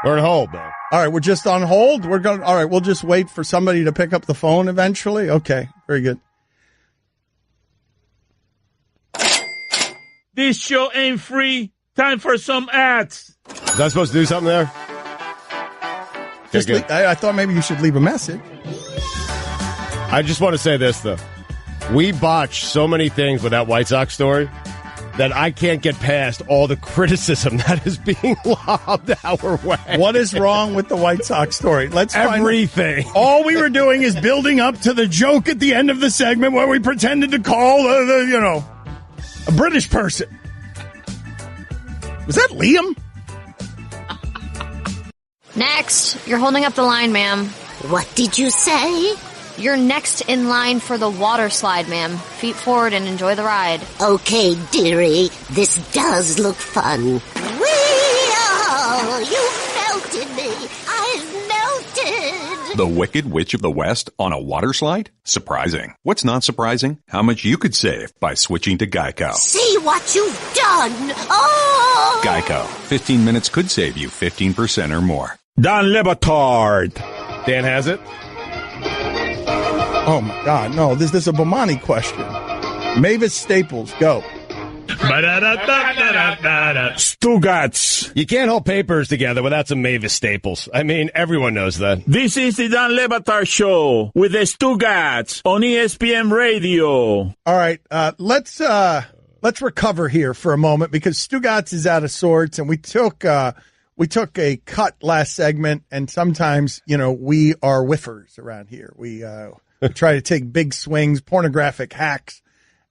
We're on hold, man. All right, we're just on hold. All right, we'll just wait for somebody to pick up the phone eventually. Okay, very good. This show ain't free. Time for some ads. Was I supposed to do something there? I thought maybe you should leave a message. I just want to say this, though. We botch so many things with that White Sox story that I can't get past all the criticism that is being lobbed our way. What is wrong with the White Sox story? Let's find everything. All we were doing is building up to the joke at the end of the segment where we pretended to call a British person. Was that Liam? Next, you're holding up the line, ma'am. What did you say? You're next in line for the water slide, ma'am. Feet forward and enjoy the ride. Okay, dearie. This does look fun. Whee! Oh, you melted me. I've melted. The Wicked Witch of the West on a water slide? Surprising. What's not surprising? How much you could save by switching to Geico. See what you've done. Oh! Geico. 15 minutes could save you 15% or more. Don Le Batard. Dan has it. Oh, my God. No, this is a Bomani question. Mavis Staples, go. Stugotz. You can't hold papers together without some Mavis Staples. I mean, everyone knows that. This is the Don Le Batard Show with the Stugotz on ESPN Radio. All right, let's recover here for a moment because Stugotz is out of sorts, and we took a cut last segment, and sometimes, we are whiffers around here. We try to take big swings, pornographic hacks,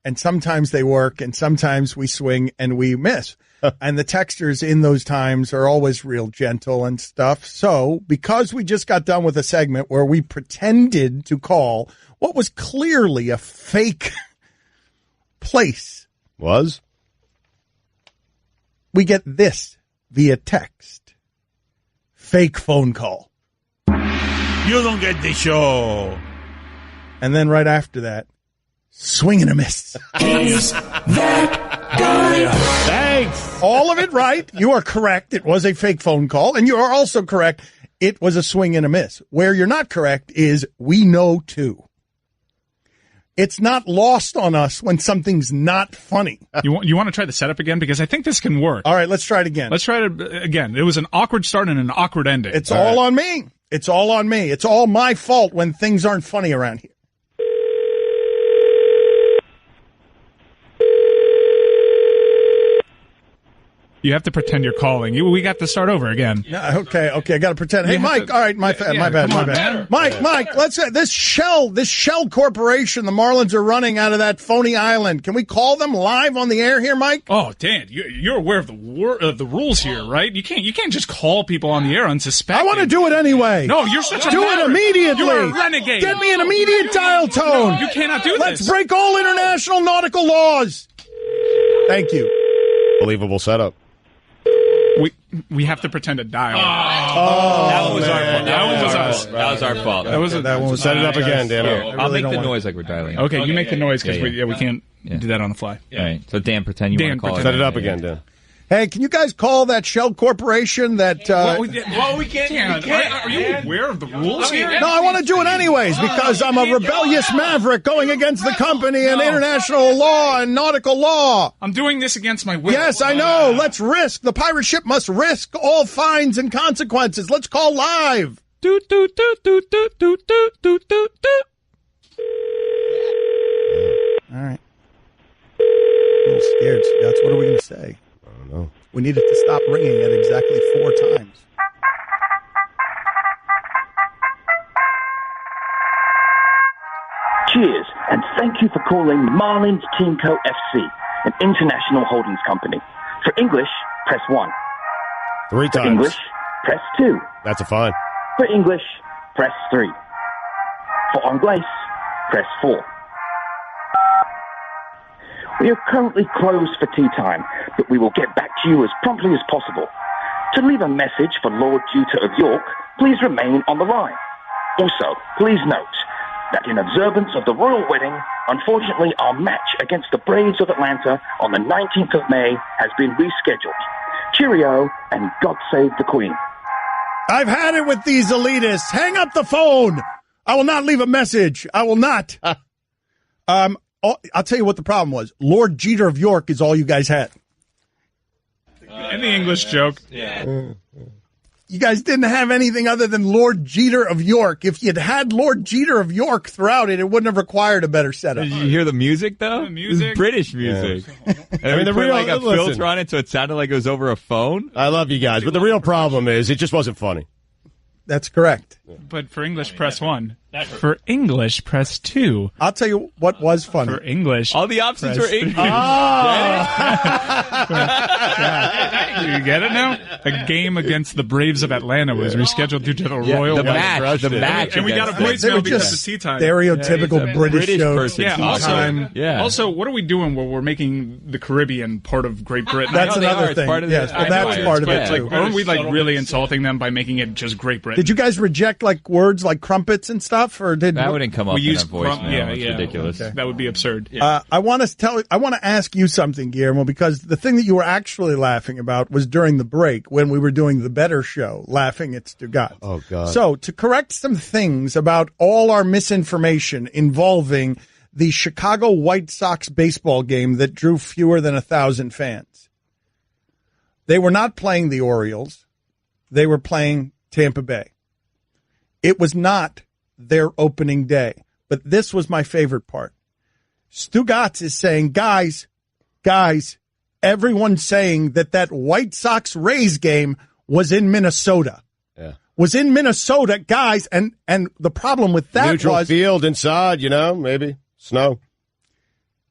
and sometimes they work, and sometimes we swing and we miss. And the texters in those times are always real gentle and stuff. So because we just got done with a segment where we pretended to call what was clearly a fake place. We get this via text. Fake phone call. You don't get the show. And then right after that, swing and a miss. Is that guy? Thanks. All of it right. You are correct. It was a fake phone call. And you are also correct. It was a swing and a miss. Where you're not correct is we know too. It's not lost on us when something's not funny. You want to try the setup again? Because I think this can work. All right, let's try it again. Let's try it again. It was an awkward start and an awkward ending. It's all on me. It's all on me. It's all my fault when things aren't funny around here. You have to pretend you're calling. We got to start over again. Okay. I got to pretend. Hey, Mike. All right, my bad. Mike. Let's this Shell corporation the Marlins are running out of that phony island. Can we call them live on the air here, Mike? Oh, Dan, you're aware of the rules here, right? You can't just call people on the air unsuspecting. I want to do it anyway. No, you're such a do it immediately. You're a renegade. Get me an immediate dial tone. You cannot do this. Let's break all international nautical laws. Thank you. Believable setup. We have to pretend to dial. That was our fault. That was us. That was our fault. That one was set it up again, Dan. I'll make the noise like we're dialing. Okay, you make the noise because we can't do that on the fly. All right. So Dan, pretend you want to call it. Set it up again, Dan. Hey, can you guys call that Shell corporation that... we can't. Are you aware of the rules here? No, I want to do it anyways because I'm a rebellious maverick going against the company and international law and nautical law. I'm doing this against my will. Yes, I know. Let's risk. The pirate ship must risk all fines and consequences. Let's call live. Doot, doot, doot, doot, doot, doot, doot, doot, doot, doot. All right. A little scared. That's what are we going to say? No. We need it to stop ringing at exactly 4 times. Cheers, and thank you for calling Marlins Team Co. FC, an international holdings company. For English, press 1. 3 For times. English, press 2. That's a fine. For English, press 3. For Anglais, press 4. We are currently closed for tea time, but we will get back to you as promptly as possible. To leave a message for Lord Juta of York, please remain on the line. Also, please note that in observance of the royal wedding, unfortunately our match against the Braves of Atlanta on the 19th of May has been rescheduled. Cheerio, and God save the Queen. I've had it with these elitists. Hang up the phone. I will not leave a message. I will not. I'll tell you what the problem was. Lord Jeter of York is all you guys had. And the English joke. Yeah. You guys didn't have anything other than Lord Jeter of York. If you'd had Lord Jeter of York throughout it, it wouldn't have required a better setup. Did you hear the music, though? The music? It was British music. Yeah. And we put like a filter on it so it sounded like it was over a phone. I love you guys, but the real problem is it just wasn't funny. That's correct. But for English, press 1. For English, press 2. I'll tell you what was funny. For English, all the options were English. You get it now? A game against the Braves of Atlanta was rescheduled due to the royal the wedding. match, and we got a voicemail because of tea time. Stereotypical British shows. Also, what are we doing where we're making the Caribbean part of Great Britain? That's another thing. Yes, well, that's part of it too. Aren't we really insulting them by making it just Great Britain? Did you guys reject like words like crumpets and stuff, or did that wouldn't come up in a voicemail? Yeah, it's ridiculous. Okay. That would be absurd. I want to ask you something, Guillermo, because the thing that you were actually laughing about was during the break when we were doing the Better Show, laughing at Stugotz. Oh God! So to correct some things about all our misinformation involving the Chicago White Sox baseball game that drew fewer than 1,000 fans, they were not playing the Orioles; they were playing Tampa Bay. It was not their opening day. But this was my favorite part. Stugotz is saying, guys, everyone's saying that White Sox-Rays game was in Minnesota. Yeah. Was in Minnesota, guys, and the problem with that neutral was... field inside, maybe. Snow.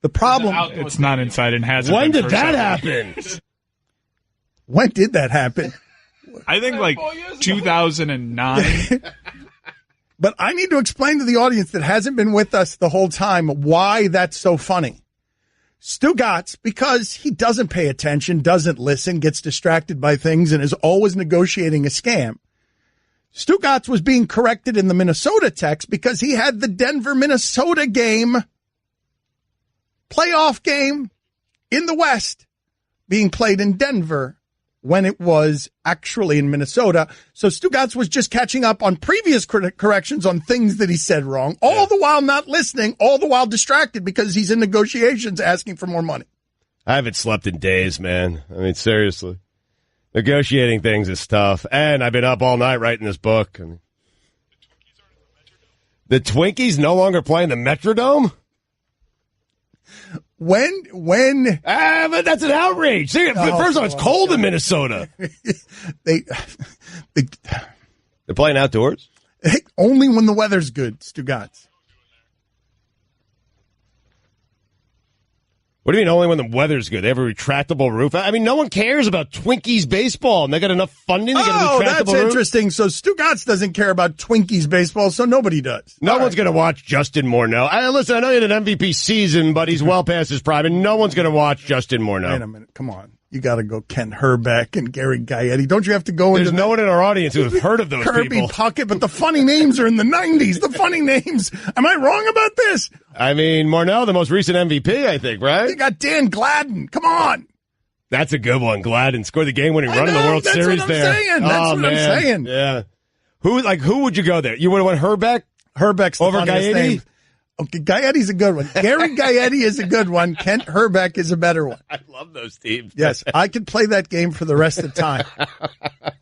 The problem... It's not inside and hasn't When been did for that something. happen? When did that happen? I think like 2009. But I need to explain to the audience that hasn't been with us the whole time why that's so funny. Stugotz, because he doesn't pay attention, doesn't listen, gets distracted by things, and is always negotiating a scam. Stugotz was being corrected in the Minnesota text because he had the Denver-Minnesota game, playoff game in the West, being played in Denver when it was actually in Minnesota. So Stugotz was just catching up on previous corrections on things that he said wrong, all the while not listening, all the while distracted because he's in negotiations asking for more money. I haven't slept in days, man. I mean, seriously. Negotiating things is tough. And I've been up all night writing this book. The Twinkies no longer playing the Metrodome? When? But that's an outrage. See, first of all, it's cold in Minnesota. They're playing outdoors? Only when the weather's good, Stugotz. What do you mean only when the weather's good? They have a retractable roof? I mean, no one cares about Twinkies baseball, and they got enough funding to get a retractable roof? That's interesting. So Stugotz doesn't care about Twinkies baseball, so nobody does. No one's going to watch Justin Morneau. Listen, I know he had an MVP season, but he's well past his prime, and no one's going to watch Justin Morneau. Wait a minute. Come on. You got to go Ken Herbeck and Gary Gaetti. Don't you have to go into... There's no one in our audience who has heard of those Kirby people. Puckett, but the funny names are in the 90s. The funny names. Am I wrong about this? I mean, Morneau, the most recent MVP, I think, right? You got Dan Gladden. Come on. That's a good one. Gladden scored the game-winning run in the World Series there. That's what I'm saying. Yeah. Who would you go there? You would have went Herbeck? Herbeck's the over funniest Gaetti? name. Okay, Gaetti's a good one. Gary Gaetti is a good one. Kent Herbeck is a better one. I love those teams. Yes, I could play that game for the rest of the time.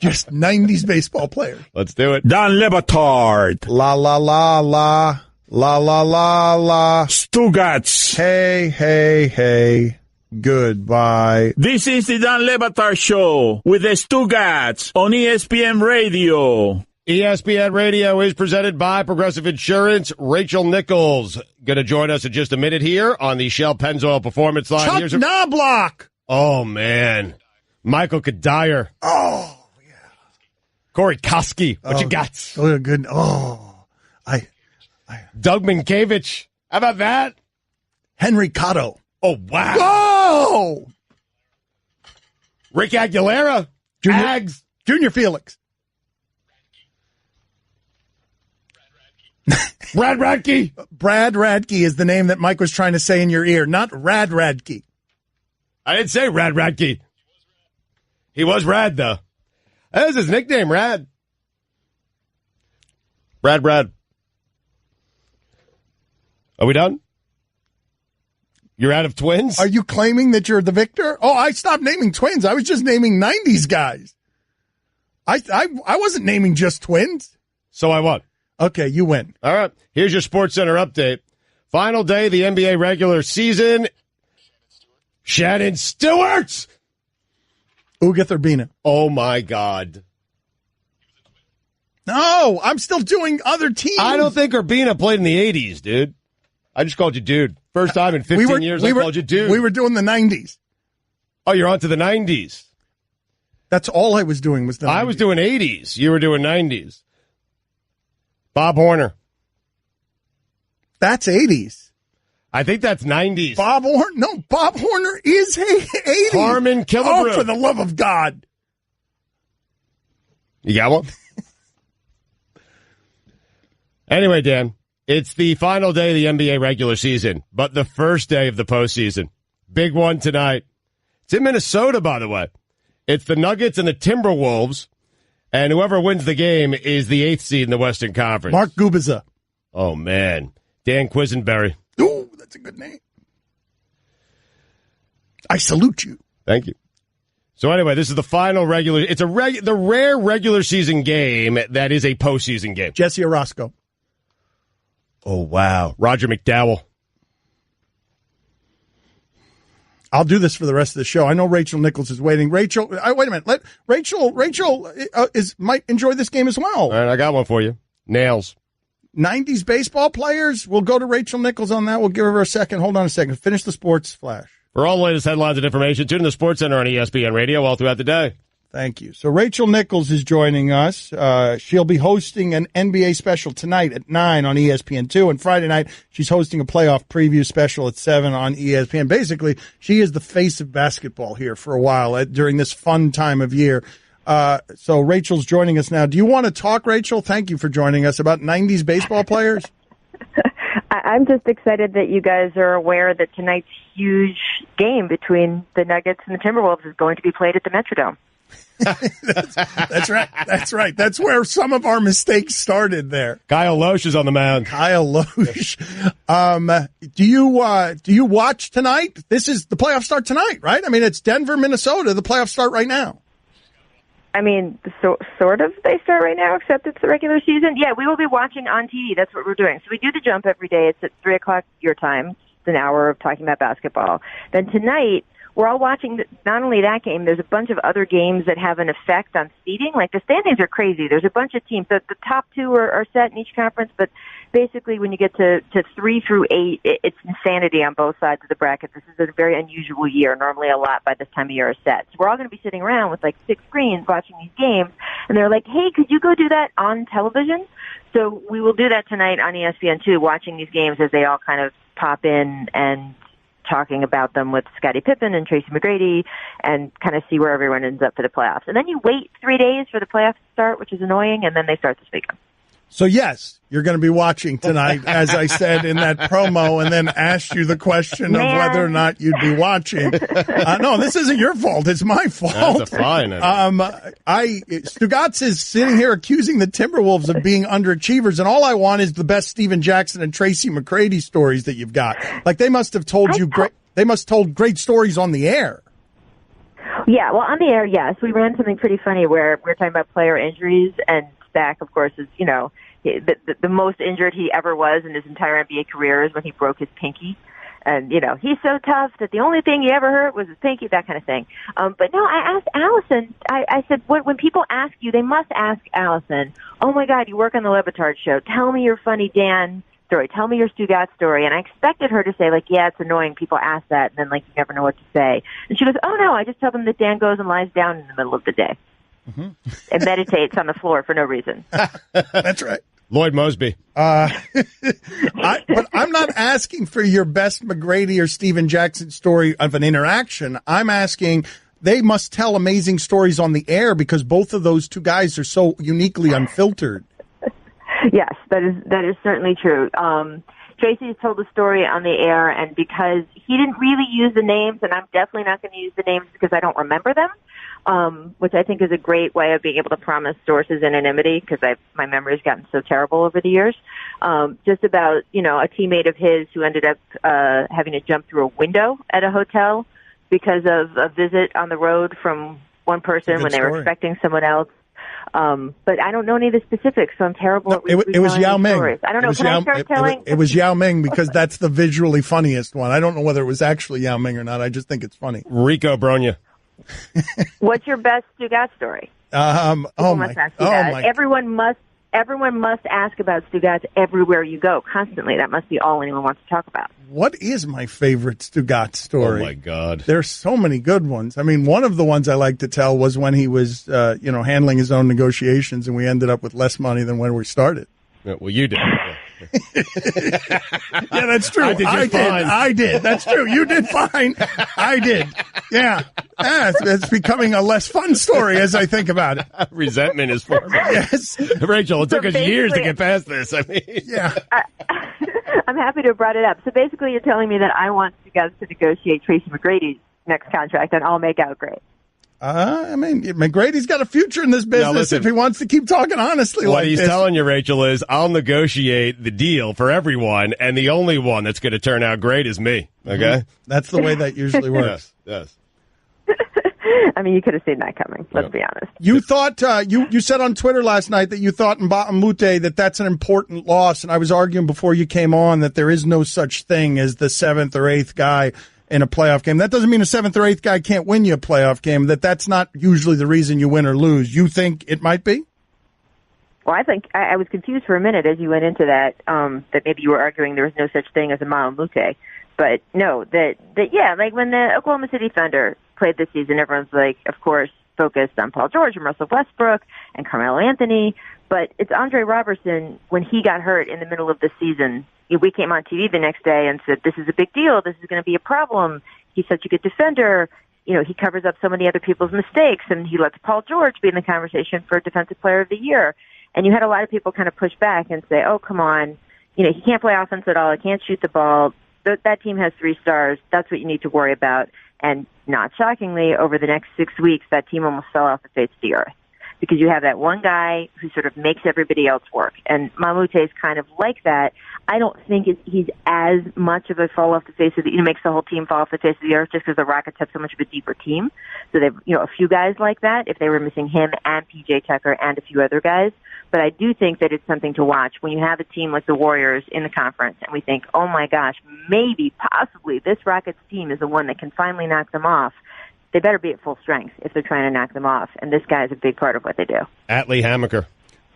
Just 90s baseball players. Let's do it. Dan Le Batard. La la la la. La la la la. Stugotz. Hey. Goodbye. This is the Dan Le Batard Show with the Stugotz on ESPN Radio. ESPN Radio is presented by Progressive Insurance. Rachel Nichols going to join us in just a minute here on the Shell Pennzoil Performance Line. Chuck Knobloch. Oh, man. Michael Kadire. Oh, yeah. Corey Koski. What you got? So good. Oh, Doug Minkiewicz. How about that? Henry Cotto. Oh, wow. Whoa! Rick Aguilera. Ags. Junior Felix. Brad Radke. Brad Radke is the name that Mike was trying to say in your ear, not Rad Radke. I didn't say Rad Radke. He was Rad, though. That was his nickname, Rad. Brad. Are we done? You're out of twins? Are you claiming that you're the victor? Oh, I stopped naming twins. I was just naming 90s guys. I wasn't naming just twins. So I won. Okay, you win. All right. Here's your SportsCenter update. Final day of the NBA regular season. Shannon Stewart. Uga Thurbina. Oh, my God. No, I'm still doing other teams. I don't think Urbina played in the 80s, dude. I just called you dude. First time in 15 years I called you dude. We were doing the 90s. Oh, you're on to the 90s. That's all I was doing was the 90s. I was doing 80s. You were doing 90s. Bob Horner. That's 80s. I think that's 90s. Bob Horner? No, Bob Horner is 80s. Harmon Killebrew. Oh, for the love of God. You got one? Anyway, Dan, it's the final day of the NBA regular season, but the first day of the postseason. Big one tonight. It's in Minnesota, by the way. It's the Nuggets and the Timberwolves, and whoever wins the game is the 8th seed in the Western Conference. Mark Gubiza. Oh, man. Dan Quisenberry. Ooh, that's a good name. I salute you. Thank you. So anyway, this is the final regular. It's the rare regular season game that is a postseason game. Jesse Orozco. Oh, wow. Roger McDowell. I'll do this for the rest of the show. I know Rachel Nichols is waiting. Rachel, wait a minute. Rachel might enjoy this game as well. All right, I got one for you. Nails. 90s baseball players. We'll go to Rachel Nichols on that. We'll give her a second. Hold on a second. Finish the sports flash. For all the latest headlines and information, tune in to the SportsCenter on ESPN Radio all throughout the day. Thank you. So Rachel Nichols is joining us. She'll be hosting an NBA special tonight at 9 on ESPN2. And Friday night, she's hosting a playoff preview special at 7 on ESPN. Basically, she is the face of basketball here for a while during this fun time of year. So Rachel's joining us now. Do you want to talk, Rachel? Thank you for joining us about 90s baseball players. I'm just excited that you guys are aware that tonight's huge game between the Nuggets and the Timberwolves is going to be played at the Metrodome. That's right. That's right. That's where some of our mistakes started there. Kyle Loesch is on the mound. Kyle Loesch. Do you watch tonight? This is the playoffs start tonight, right? I mean, it's Denver, Minnesota. The playoffs start right now. I mean, sort of they start right now, except it's the regular season. Yeah, we will be watching on TV. That's what we're doing. So we do the jump every day. It's at 3 o'clock your time. It's an hour of talking about basketball. Then tonight, we're all watching not only that game, there's a bunch of other games that have an effect on seeding. Like the standings are crazy. There's a bunch of teams. The top two are set in each conference, but basically when you get to 3 through 8, it's insanity on both sides of the bracket. This is a very unusual year. Normally a lot by this time of year is set. So we're all going to be sitting around with like 6 screens watching these games, and they're like, hey, could you go do that on television? So we will do that tonight on ESPN2, watching these games as they all kind of pop in and talking about them with Scottie Pippen and Tracy McGrady and kind of see where everyone ends up for the playoffs. And then you wait 3 days for the playoffs to start, which is annoying, and then they start this weekend. So, yes, you're going to be watching tonight, as I said in that promo, and then asked you the question of whether or not you'd be watching. No, this isn't your fault. It's my fault. That's fine. Stugotz is sitting here accusing the Timberwolves of being underachievers, and all I want is the best Steven Jackson and Tracy McGrady stories that you've got. Like, they must have told they must have told great stories on the air. Yeah, well, on the air, yes. We ran something pretty funny where we were talking about player injuries, and Stack, of course, is, the most injured he ever was in his entire NBA career is when he broke his pinky. And, he's so tough that the only thing he ever hurt was his pinky, that kind of thing. But no, I asked Allison, I said, when people ask you, they must ask Allison, oh my God, you work on the Le Batard show. Tell me your funny Dan story. Tell me your Stugotz story. And I expected her to say, like, yeah, it's annoying. People ask that, and then, like, you never know what to say. And she goes, oh, no, I just tell them that Dan goes and lies down in the middle of the day and meditates on the floor for no reason. That's right. Lloyd Mosby. But I'm not asking for your best McGrady or Steven Jackson story of an interaction. I'm asking, they must tell amazing stories on the air because both of those two guys are so uniquely unfiltered. Yes, that is certainly true. Tracy has told the story on the air, and because he didn't really use the names, and I'm definitely not going to use the names because I don't remember them, which I think is a great way of being able to promise sources anonymity because my memory's gotten so terrible over the years. Just about, a teammate of his who ended up having to jump through a window at a hotel because of a visit on the road from one person when they were expecting someone else. But I don't know any of the specifics, so I'm terrible at retelling it was Yao Ming. Stories. I don't know. Can I start telling? It was Yao Ming because that's the visually funniest one. I don't know whether it was actually Yao Ming or not. I just think it's funny. Rico Bronya. What's your best Stugotz story? Everyone must ask about Stugotz everywhere you go, constantly. That must be all anyone wants to talk about. What is my favorite Stugotz story? Oh, my God. There's so many good ones. I mean, one of the ones I like to tell was when he was, handling his own negotiations, and we ended up with less money than when we started. Yeah, well, you did. Yeah, that's true. I did. That's true. You did fine. I did. Yeah. It's becoming a less fun story as I think about it. Resentment is forming. Yes. Rachel, it took us years to get past this. I mean, yeah. I'm happy to have brought it up. So basically you're telling me that I want Stugotz to negotiate Tracy McGrady's next contract and I'll make out great. McGrady's got a future in this business if he wants to keep talking honestly what he's telling you, Rachel, is I'll negotiate the deal for everyone, and the only one that's going to turn out great is me. Okay? Mm-hmm. That's the way that usually works. Yes. I mean, you could have seen that coming, let's be honest. You thought, you said on Twitter last night that you thought in Ba'amute that's an important loss, and I was arguing before you came on that there is no such thing as the seventh or eighth guy in a playoff game. That doesn't mean a seventh or eighth guy can't win you a playoff game. That's not usually the reason you win or lose. You think it might be? Well, I think I was confused for a minute as you went into that, that maybe you were arguing there was no such thing as a Ma'amute. But no, like when the Oklahoma City Thunder played this season, everyone's like, of course, focused on Paul George and Russell Westbrook and Carmelo Anthony. But it's Andre Robertson, when he got hurt in the middle of the season, we came on TV the next day and said, this is a big deal. This is going to be a problem. He's such a good defender. He covers up so many other people's mistakes, and he lets Paul George be in the conversation for Defensive Player of the Year. And you had a lot of people kind of push back and say, oh, come on. He can't play offense at all. He can't shoot the ball. That team has 3 stars. That's what you need to worry about. And not shockingly, over the next 6 weeks, that team almost fell off the face of the earth. Because you have that one guy who sort of makes everybody else work. And Mamute is kind of like that. I don't think he's as much of a fall off the face of the, makes the whole team fall off the face of the earth just because the Rockets have so much of a deeper team. So they've, a few guys like that if they were missing him and PJ Tucker and a few other guys. But I do think that it's something to watch when you have a team like the Warriors in the conference and we think, oh my gosh, maybe, possibly this Rockets team is the one that can finally knock them off. They better be at full strength if they're trying to knock them off. And this guy is a big part of what they do. Atlee Hammaker.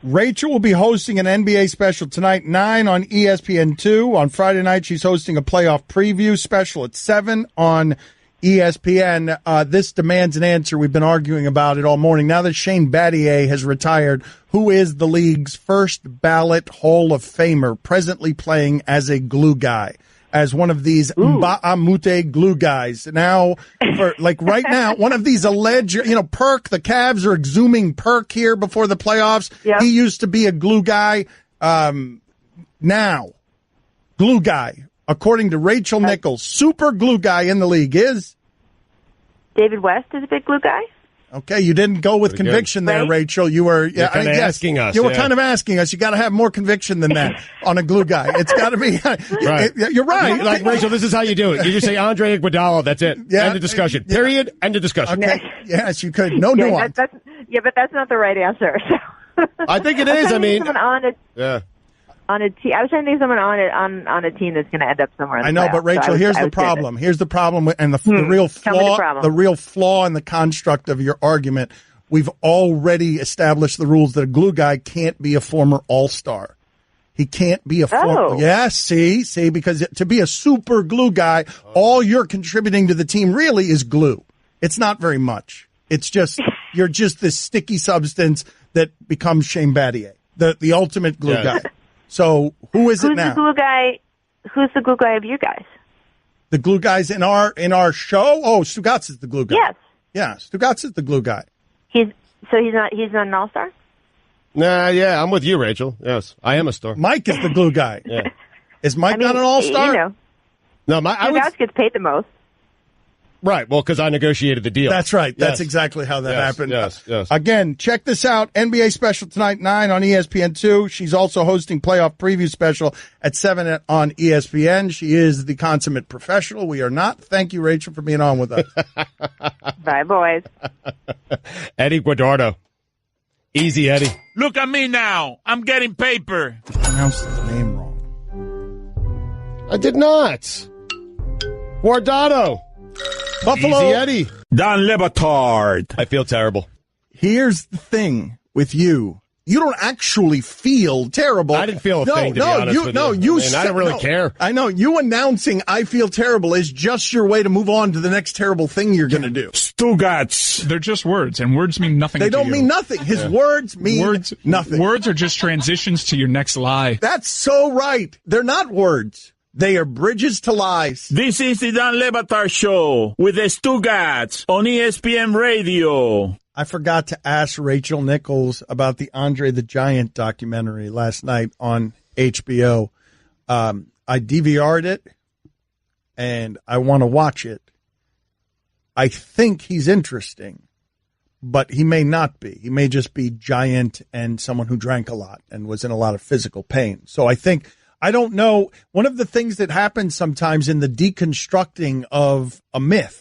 Rachel will be hosting an NBA special tonight, 9 on ESPN2. On Friday night, she's hosting a playoff preview special at 7 on ESPN. This demands an answer. We've been arguing about it all morning. Now that Shane Battier has retired, who is the league's first ballot Hall of Famer, presently playing as a glue guy? As one of these Mba'amute glue guys. Now, right now, one of these alleged, Perk, the Cavs are exhuming Perk here before the playoffs. Yep. He used to be a glue guy. Now, glue guy, according to Rachel Nichols, super glue guy in the league is? David West is a big glue guy. Okay, you didn't go with conviction there, Rachel. You were asking us. You were kind of asking us. You got to have more conviction than that on a glue guy. It's got to be. Right. You're right. Like Rachel, this is how you do it. You just say Andre Iguodala. That's it. Yeah. End of discussion. Yeah. Period. End of discussion. Okay. Yes, you could. No nuance. But that's not the right answer. I think it is. I mean, on a team, I was trying to think of someone on a team that's going to end up somewhere in the I know, playoffs. but Rachel, here's the problem. Here's the problem, and the real flaw. The real flaw in the construct of your argument. We've already established the rules that a glue guy can't be a former All-Star. He can't be a Oh. Yes, see, because to be a super glue guy, all you're contributing to the team really is glue. It's not very much. It's just you're just this sticky substance that becomes Shane Battier, the ultimate glue guy. So who is it now? Who's the glue guy? Who's the glue guy of you guys? The glue guys in our show? Oh, Stugotz is the glue guy. Yes. Yeah, Stugotz is the glue guy. He's not an all-star? Nah, yeah, I'm with you, Rachel. Yes, I am a star. Mike is the glue guy. Yeah. Is Mike not an all-star? You know, No, Stugotz gets paid the most. Right, well, because I negotiated the deal. That's right. That's Yes. exactly how that happened. Yes. Again, check this out. NBA special tonight, 9 on ESPN2. She's also hosting playoff preview special at 7 on ESPN. She is the consummate professional. We are not. Thank you, Rachel, for being on with us. Bye, boys. Eddie Guadardo. Easy, Eddie. Look at me now. I'm getting paper. You pronounced his name wrong. I did not. Guardado. Buffalo. Easy, Eddie. Don Le Batard. I feel terrible. Here's the thing with you. You don't actually feel terrible. I didn't feel a thing, to be honest with you. I don't really care. I know. You announcing I feel terrible is just your way to move on to the next terrible thing you're going to do. Stugotz. They're just words, and words mean nothing to you. They don't mean nothing. His words mean nothing. Words are just transitions to your next lie. That's so right. They're not words. They are bridges to lies. This is the Don Le Batard Show with the Stugotz on ESPN Radio. I forgot to ask Rachel Nichols about the Andre the Giant documentary last night on HBO. I DVR'd it, and I want to watch it. I think he's interesting, but he may not be. He may just be giant and someone who drank a lot and was in a lot of physical pain. So I don't know. One of the things that happens sometimes in the deconstructing of a myth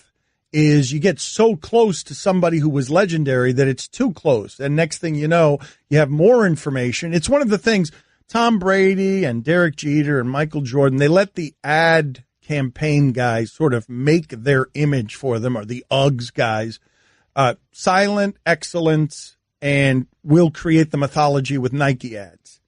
is you get so close to somebody who was legendary that it's too close. And next thing you know, you have more information. It's one of the things Tom Brady and Derek Jeter and Michael Jordan, they let the ad campaign guys sort of make their image for them, or the Uggs guys. Silent excellence, and we'll create the mythology with Nike ads.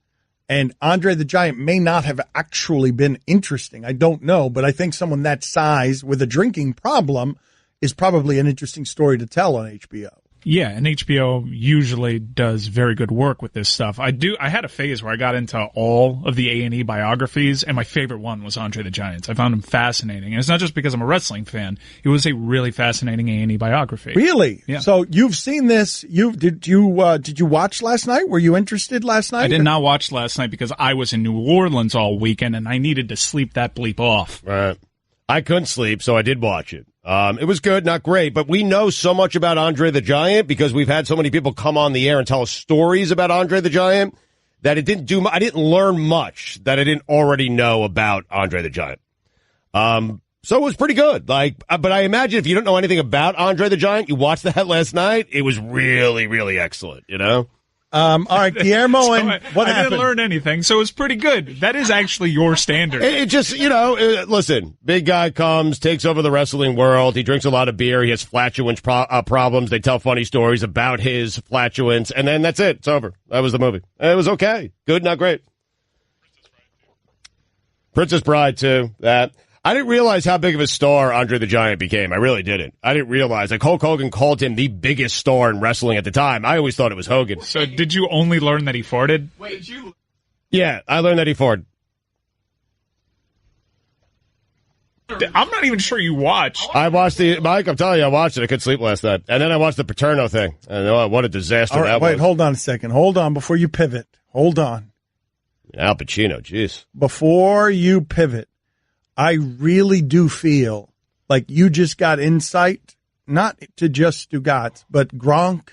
And Andre the Giant may not have actually been interesting. I don't know, but I think someone that size with a drinking problem is probably an interesting story to tell on HBO. Yeah, and HBO usually does very good work with this stuff. I had a phase where I got into all of the A&E biographies, and my favorite one was Andre the Giant. I found him fascinating, and it's not just because I'm a wrestling fan. It was a really fascinating A&E biography. Really? Yeah. So you've seen this. Did you watch last night? Were you interested last night? I did not watch last night because I was in New Orleans all weekend, and I needed to sleep that bleep off. Right. I couldn't sleep, so I did watch it. It was good, not great, but we know so much about Andre the Giant because we've had so many people come on the air and tell us stories about Andre the Giant that it didn't do. I didn't learn much that I didn't already know about Andre the Giant. So it was pretty good. But I imagine if you don't know anything about Andre the Giant, you watched that last night. It was really, really excellent. You know. All right, Guillermo, So and what I happened? didn't learn anything, so it was pretty good. That is actually your standard. It just, listen, big guy comes, takes over the wrestling world. He drinks a lot of beer. He has flatulence problems. They tell funny stories about his flatulence, and then that's it. It's over. That was the movie. It was okay. Good, not great. Princess Bride, too. That. I didn't realize how big of a star Andre the Giant became. I really didn't. I didn't realize. Hulk Hogan called him the biggest star in wrestling at the time. I always thought it was Hogan. So did you only learn that he farted? Wait, Yeah, I learned that he farted. I'm not even sure you watched. I watched Mike, I'm telling you, I watched it. I couldn't sleep last night. And then I watched the Paterno thing. And what a disaster that was. Wait, hold on a second. Hold on before you pivot. Hold on. Al Pacino, jeez. Before you pivot, I really do feel like you just got insight, not to just Stugotz, but Gronk.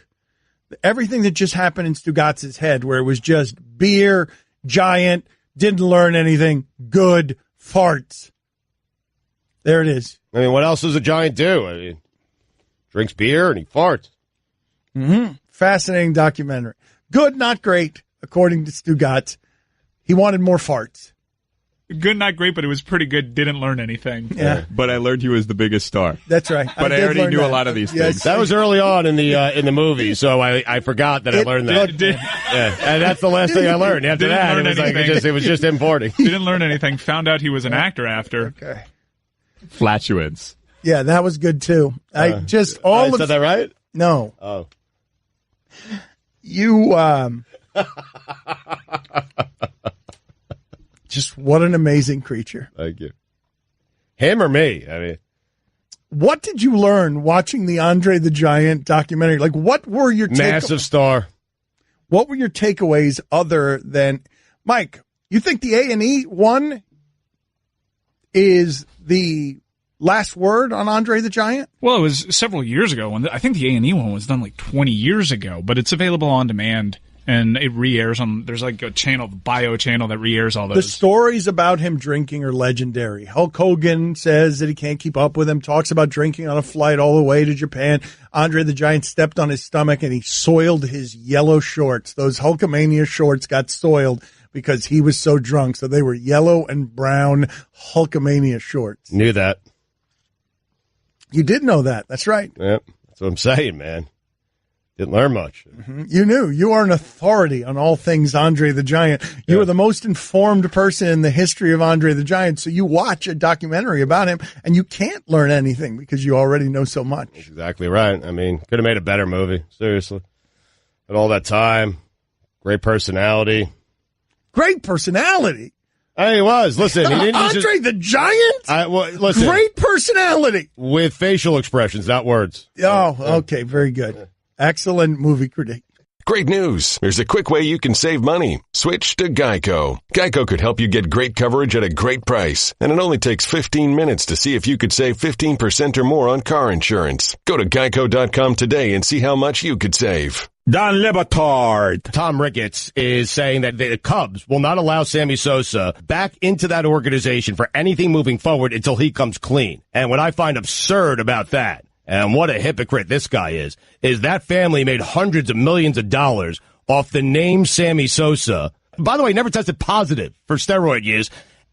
Everything that just happened in Stugotz's head, where it was just beer, giant, didn't learn anything, good, farts. There it is. I mean, what else does a giant do? I mean, drinks beer and he farts. Mm-hmm. Fascinating documentary. Good, not great, according to Stugotz. He wanted more farts. Good, not great, but it was pretty good. Didn't learn anything. Yeah. But I learned he was the biggest star. That's right. But I already knew a lot of these things. That was early on in the movie, so I forgot that I learned that. Yeah, and that's the last thing I learned. After that, it was just importing. Didn't learn anything. Found out he was an actor after. Okay. Flatulence. Yeah, that was good too. I said that right? No. Oh. You just what an amazing creature. Thank you. Him or me? I mean, what did you learn watching the Andre the Giant documentary? Like, what were your massive star? What were your takeaways other than Mike? You think the A&E one is the last word on Andre the Giant? Well, it was several years ago. I think the A&E one was done like 20 years ago, but it's available on demand. And it re-airs on, there's like a channel, the Bio channel that re-airs all those. The stories about him drinking are legendary. Hulk Hogan says that he can't keep up with him, talks about drinking on a flight all the way to Japan. Andre the Giant stepped on his stomach and he soiled his yellow shorts. Those Hulkamania shorts got soiled because he was so drunk. So they were yellow and brown Hulkamania shorts. Knew that. You did know that. That's right. Yep. That's what I'm saying, man. Didn't learn much. Mm-hmm. You knew. You are an authority on all things Andre the Giant. You are the most informed person in the history of Andre the Giant, so you watch a documentary about him, and you can't learn anything because you already know so much. That's exactly right. I mean, could have made a better movie, seriously. But all that time, great personality. Great personality? Hey, he was. Listen, he didn't Andre the Giant? Listen, great personality. With facial expressions, not words. Oh, okay. Very good. Excellent movie critic. Great news. There's a quick way you can save money. Switch to Geico. Geico could help you get great coverage at a great price. And it only takes 15 minutes to see if you could save 15% or more on car insurance. Go to geico.com today and see how much you could save. Don Le Batard. Tom Ricketts is saying that the Cubs will not allow Sammy Sosa back into that organization for anything moving forward until he comes clean. And what I find absurd about that, and what a hypocrite this guy is that family made hundreds of millions of dollars off the name Sammy Sosa. By the way, never tested positive for steroid use.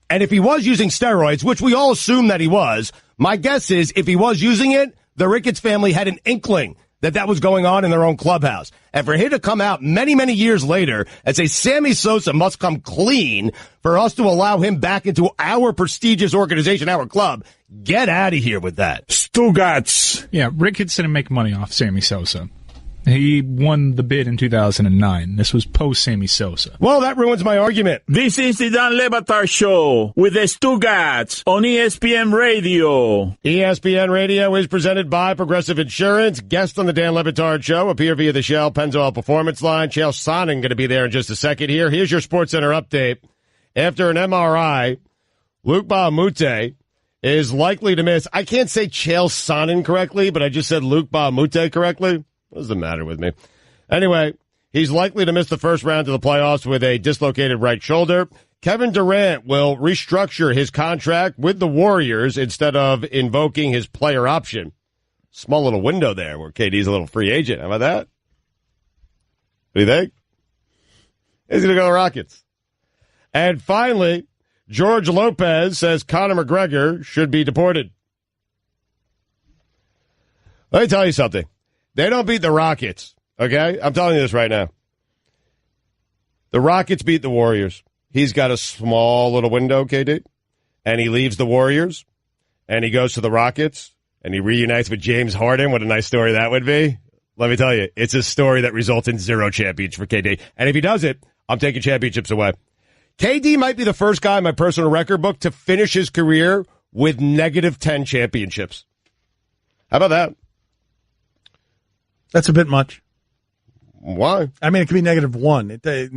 And if he was using steroids, which we all assume that he was, my guess is if he was using it, the Ricketts family had an inkling that was going on in their own clubhouse. And for him to come out many, many years later and say Sammy Sosa must come clean for us to allow him back into our prestigious organization, our club, get out of here with that. Stugotz. Yeah, Ricketts didn't make money off Sammy Sosa. He won the bid in 2009. This was post-Sammy Sosa. Well, that ruins my argument. This is the Don Le Batard Show with the Stugotz on ESPN Radio. ESPN Radio is presented by Progressive Insurance. Guest on the Dan Le Batard Show appear via the Shell Pennzoil Performance Line. Chael Sonnen going to be there in just a second here. Here's your SportsCenter update. After an MRI, Luke Bahamute is likely to miss. I can't say Chael Sonnen correctly, but I just said Luke Bahamute correctly. What does the matter with me? Anyway, he's likely to miss the first round of the playoffs with a dislocated right shoulder. Kevin Durant will restructure his contract with the Warriors instead of invoking his player option. Small little window there where KD's a little free agent. How about that? What do you think? He's going to go to the Rockets. And finally, George Lopez says Conor McGregor should be deported. Let me tell you something. They don't beat the Rockets, okay? I'm telling you this right now. The Rockets beat the Warriors. He's got a small little window, KD, and he leaves the Warriors, and he goes to the Rockets, and he reunites with James Harden. What a nice story that would be. Let me tell you, it's a story that results in 0 championships for KD. And if he does it, I'm taking championships away. KD might be the first guy in my personal record book to finish his career with -10 championships. How about that? That's a bit much. Why? I mean, it could be -1.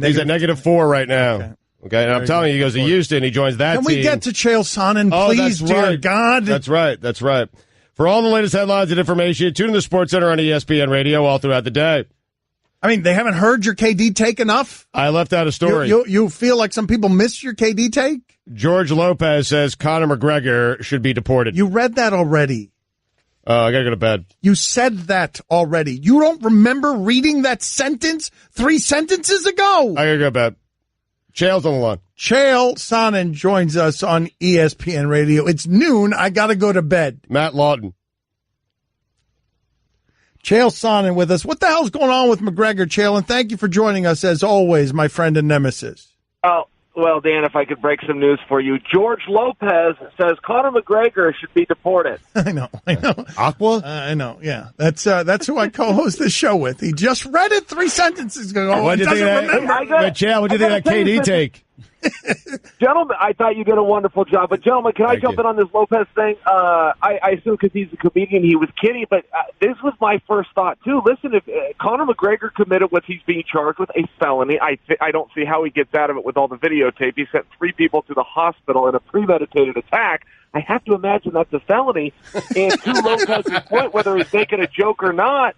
He's at -4 right now. Okay, and I'm telling you, he goes to Houston, he joins that team. Can we get to Chael Sonnen, please, dear God? That's right. For all the latest headlines and information, tune in to SportsCenter on ESPN Radio all throughout the day. I mean, they haven't heard your KD take enough? I left out a story. You feel like some people missed your KD take? George Lopez says Conor McGregor should be deported. You read that already. I gotta go to bed. You said that already. You don't remember reading that sentence 3 sentences ago? I gotta go to bed. Chael's on the line. Chael Sonnen joins us on ESPN Radio. It's noon. I got to go to bed. Matt Lawton. Chael Sonnen with us. What the hell's going on with McGregor, Chael? And thank you for joining us, as always, my friend and nemesis. Oh, well, Dan, if I could break some news for you. George Lopez says Conor McGregor should be deported. I know. Aqua? I know, yeah. That's who I co-host this show with. He just read it 3 sentences ago. What do you think of that? Chael, what do you think of that KD take? Gentlemen, I thought you did a wonderful job. But, gentlemen, can I jump in on this Lopez thing? I assume because he's a comedian, he was kidding. But this was my first thought, too. Listen, if Conor McGregor committed what he's being charged with, a felony, I don't see how he gets out of it with all the videotape. He sent 3 people to the hospital in a premeditated attack. I have to imagine that's a felony. And to Lopez's point, whether he's making a joke or not,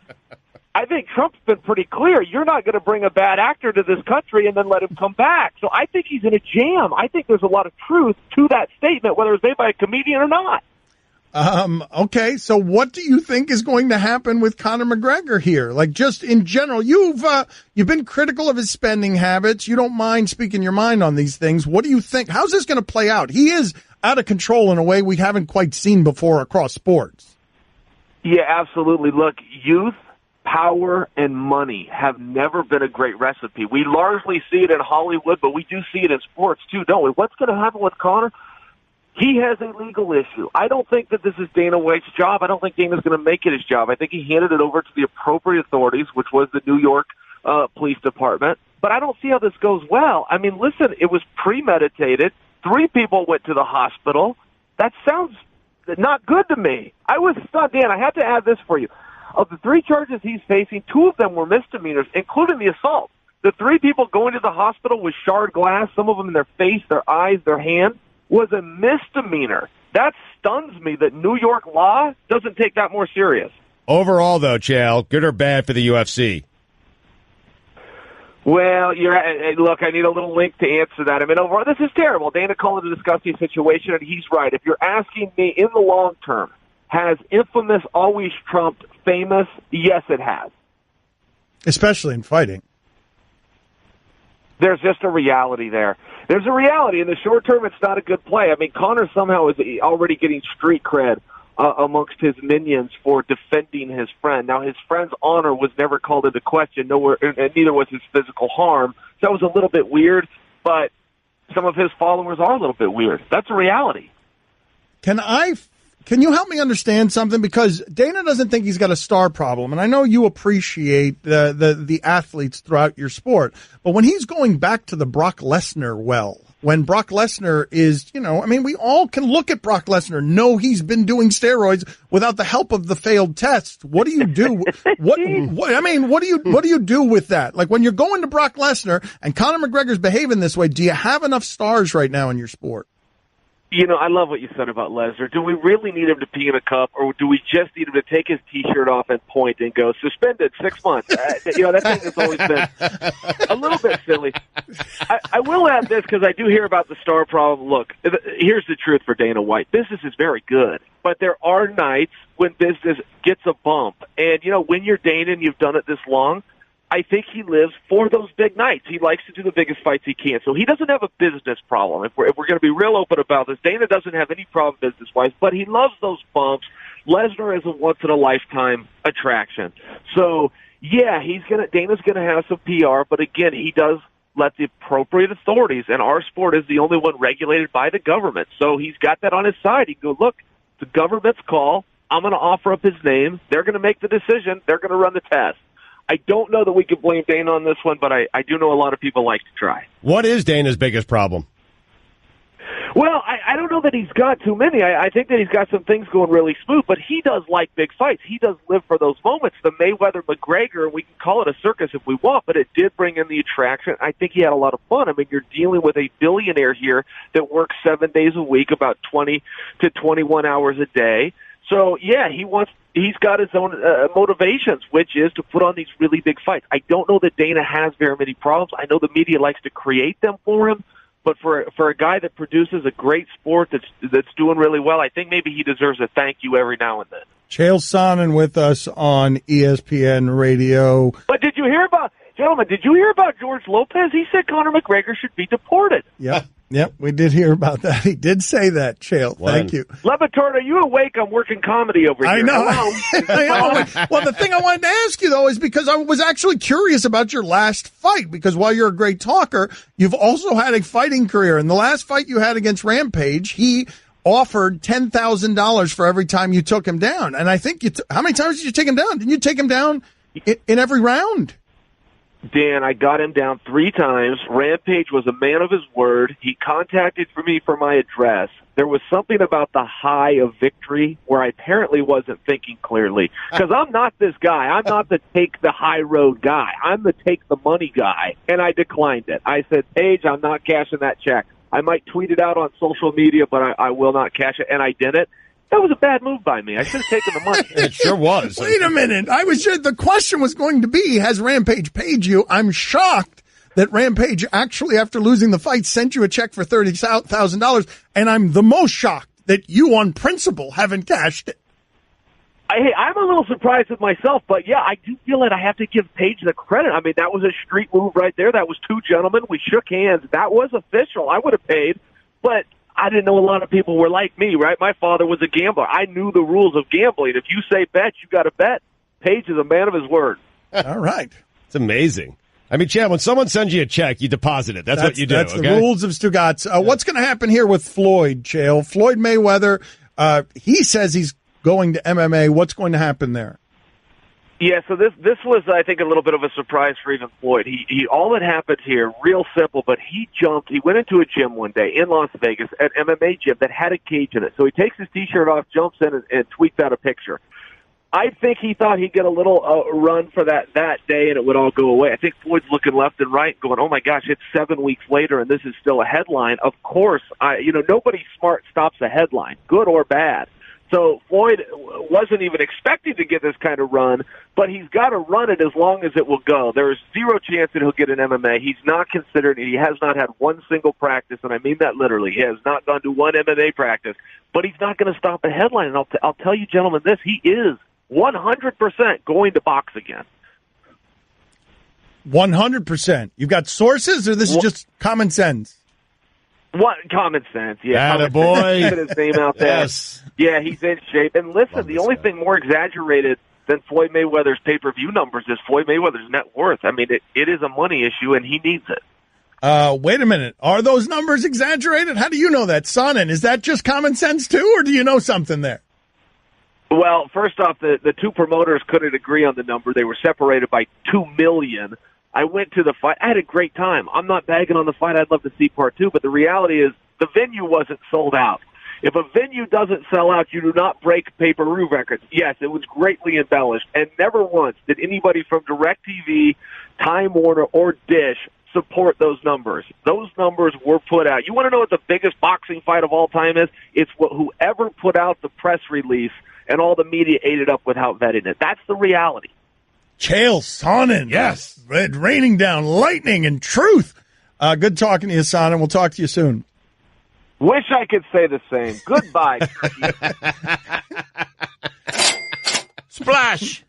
I think Trump's been pretty clear. You're not going to bring a bad actor to this country and then let him come back. So I think he's in a jam. I think there's a lot of truth to that statement, whether it's made by a comedian or not. Okay, so what do you think is going to happen with Conor McGregor here? Like, just in general, you've been critical of his spending habits. You don't mind speaking your mind on these things. What do you think? How's this going to play out? He is out of control in a way we haven't quite seen before across sports. Yeah, absolutely. Look, youth, power, and money have never been a great recipe. We largely see it in Hollywood, but we do see it in sports too, don't we? What's going to happen with Conor? He has a legal issue. I don't think that this is Dana White's job. I don't think Dana's going to make it his job. I think he handed it over to the appropriate authorities, which was the New York Police Department. But I don't see how this goes well. I mean, listen, it was premeditated. 3 people went to the hospital. That sounds not good to me. I was stunned. Dan, I have to add this for you. Of the 3 charges he's facing, 2 of them were misdemeanors, including the assault. The 3 people going to the hospital with shard glass, some of them in their face, their eyes, their hand, was a misdemeanor. That stuns me that New York law doesn't take that more serious. Overall, though, Chael, good or bad for the UFC? Well, look, I need a little link to answer that. I mean, overall, this is terrible. Dana called it a disgusting situation, and he's right. If you're asking me in the long term, has infamous always trumped famous? Yes, it has. Especially in fighting. There's just a reality there. There's a reality. In the short term, it's not a good play. I mean, Conor somehow is already getting street cred amongst his minions for defending his friend. Now, his friend's honor was never called into question, and neither was his physical harm. So that was a little bit weird, but some of his followers are a little bit weird. That's a reality. Can you help me understand something? Because Dana doesn't think he's got a star problem, and I know you appreciate the athletes throughout your sport. But when he's going back to the Brock Lesnar when Brock Lesnar is, we all can look at Brock Lesnar, know he's been doing steroids without the help of the failed test. What do you do? What do you do with that? Like, when you're going to Brock Lesnar and Conor McGregor's behaving this way, do you have enough stars right now in your sport? I love what you said about Lesnar. Do we really need him to pee in a cup, or do we just need him to take his T-shirt off and point and go, suspended 6 months? That thing has always been a little bit silly. I will add this, because I do hear about the star problem. Look, here's the truth for Dana White. Business is very good, but there are nights when business gets a bump. And, when you're Dana and you've done it this long, I think he lives for those big nights. He likes to do the biggest fights he can. So he doesn't have a business problem. If we're going to be real open about this, Dana doesn't have any problem business-wise, but he loves those bumps. Lesnar is a once-in-a-lifetime attraction. So, yeah, Dana's going to have some PR, but again, he does let the appropriate authorities, and our sport is the only one regulated by the government. So he's got that on his side. He can go, look, the government's call. I'm going to offer up his name. They're going to make the decision. They're going to run the test. I don't know that we can blame Dana on this one, but I do know a lot of people like to try. What is Dana's biggest problem? Well, I don't know that he's got too many. I think that he's got some things going really smooth, but he does like big fights. He does live for those moments. The Mayweather-McGregor, we can call it a circus if we want, but it did bring in the attraction. I think he had a lot of fun. I mean, you're dealing with a billionaire here that works 7 days a week, about 20 to 21 hours a day. So, yeah, he's got his own motivations, which is to put on these really big fights. I don't know that Dana has very many problems. I know the media likes to create them for him, but for a guy that produces a great sport that's doing really well, I think maybe he deserves a thank you every now and then. Chael Sonnen with us on ESPN Radio. But did you hear about gentlemen, did you hear about George Lopez? He said Conor McGregor should be deported. Yep, we did hear about that. He did say that, Chael. Thank you. Le Batard, are you awake? I'm working comedy over here. I know. Hello? Well, the thing I wanted to ask you, though, is because I was actually curious about your last fight, because while you're a great talker, you've also had a fighting career. And the last fight you had against Rampage, he offered $10,000 for every time you took him down. And I think how many times did you take him down? Didn't you take him down in every round? Dan, I got him down 3 times. Rampage was a man of his word. He contacted me for my address. There was something about the high of victory where I apparently wasn't thinking clearly. Because I'm not this guy. I'm not the take the high road guy. I'm the take the money guy. And I declined it. I said, Paige, I'm not cashing that check. I might tweet it out on social media, but I will not cash it. And I didn't. That was a bad move by me. I should have taken the money. It sure was. Wait a minute. The question was going to be, has Rampage paid you? I'm shocked that Rampage actually, after losing the fight, sent you a check for $30,000. And I'm the most shocked that you, on principle, haven't cashed it. I'm a little surprised with myself, but yeah, I do feel that I have to give Paige the credit. I mean, that was a street move right there. That was 2 gentlemen. We shook hands. That was official. I would have paid, but I didn't know a lot of people were like me, right? My father was a gambler. I knew the rules of gambling. If you say bet, you got to bet. Paige is a man of his word. All right. It's amazing. I mean, Chad, when someone sends you a check, you deposit it. That's what you do. That's the rules of Stugotz. What's going to happen here with Floyd, Chael? Floyd Mayweather, he says he's going to MMA. What's going to happen there? Yeah, so this was, I think, a little bit of a surprise for even Floyd. He all that happened here, real simple, but he went into a gym one day in Las Vegas, an MMA gym that had a cage in it. So he takes his T-shirt off, jumps in, and tweets out a picture. I think he thought he'd get a little run for that day, and it would all go away. I think Floyd's looking left and right, going, "Oh my gosh, it's 7 weeks later, and this is still a headline." Of course, nobody smart stops a headline, good or bad. So Floyd wasn't even expecting to get this kind of run, but he's got to run it as long as it will go. There is zero chance that he'll get an MMA. He's not considered. He has not had one single practice, and I mean that literally. He has not gone to one MMA practice, but he's not going to stop a headline. And I'll tell you, gentlemen, this: he is 100% going to box again. 100%. You've got sources, or this is just common sense? What common sense? Yeah, boy. Put his name out there. Yes. Yeah, he's in shape. And listen, the only thing more exaggerated than Floyd Mayweather's pay-per-view numbers is Floyd Mayweather's net worth. I mean, it is a money issue, and he needs it. Wait a minute. Are those numbers exaggerated? How do you know that, Sonnen? Is that just common sense too, or do you know something there? Well, first off, the 2 promoters couldn't agree on the number. They were separated by $2 million. I went to the fight. I had a great time. I'm not bagging on the fight. I'd love to see part 2, but the reality is the venue wasn't sold out. If a venue doesn't sell out, you do not break pay-per-view records. Yes, it was greatly embellished, and never once did anybody from DirecTV, Time Warner, or Dish support those numbers. Those numbers were put out. You want to know what the biggest boxing fight of all time is? It's whoever put out the press release, and all the media ate it up without vetting it. That's the reality. Chael Sonnen. Yes. Raining down lightning and truth. Good talking to you, Sonnen. We'll talk to you soon. Wish I could say the same. Goodbye. Splash!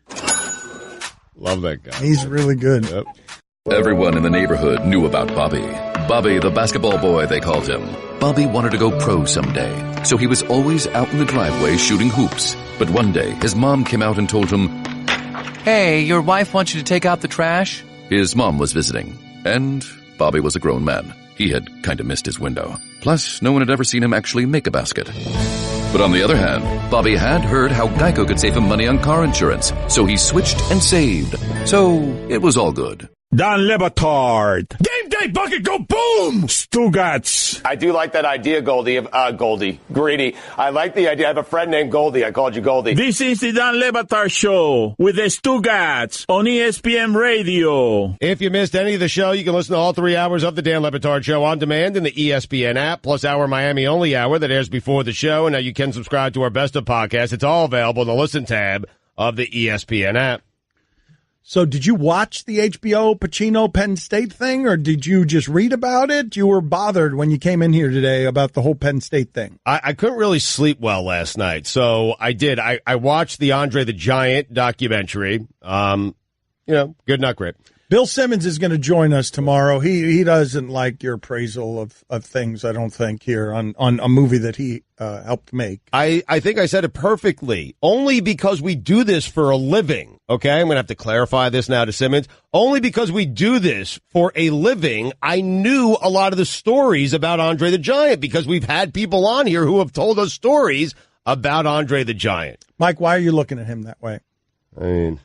Love that guy. He's really good. Yep. Everyone in the neighborhood knew about Bobby. Bobby, the basketball boy, they called him. Bobby wanted to go pro someday, so he was always out in the driveway shooting hoops. But one day, his mom came out and told him, "Hey, your wife wants you to take out the trash?" His mom was visiting, and Bobby was a grown man. He had kind of missed his window. Plus, no one had ever seen him actually make a basket. But on the other hand, Bobby had heard how Geico could save him money on car insurance, so he switched and saved. So it was all good. Dan Le Batard. Game day bucket, go boom! Stugotz. I do like that idea, Greedy. I like the idea. I have a friend named Goldie. I called you Goldie. This is the Dan Le Batard Show with the Stugotz on ESPN Radio. If you missed any of the show, you can listen to all 3 hours of the Dan Le Batard Show on demand in the ESPN app, plus our Miami-only hour that airs before the show. And now you can subscribe to our Best of podcasts. It's all available in the Listen tab of the ESPN app. So did you watch the HBO Pacino Penn State thing, or did you just read about it? You were bothered when you came in here today about the whole Penn State thing. I couldn't really sleep well last night, so I did. I watched the Andre the Giant documentary. Good, not great. Bill Simmons is going to join us tomorrow. He doesn't like your appraisal of things, I don't think, here on a movie that he helped make. I think I said it perfectly. Only because we do this for a living, okay? I'm going to have to clarify this now to Simmons. Only because we do this for a living, I knew a lot of the stories about Andre the Giant because we've had people on here who have told us stories about Andre the Giant. Mike, why are you looking at him that way? I mean,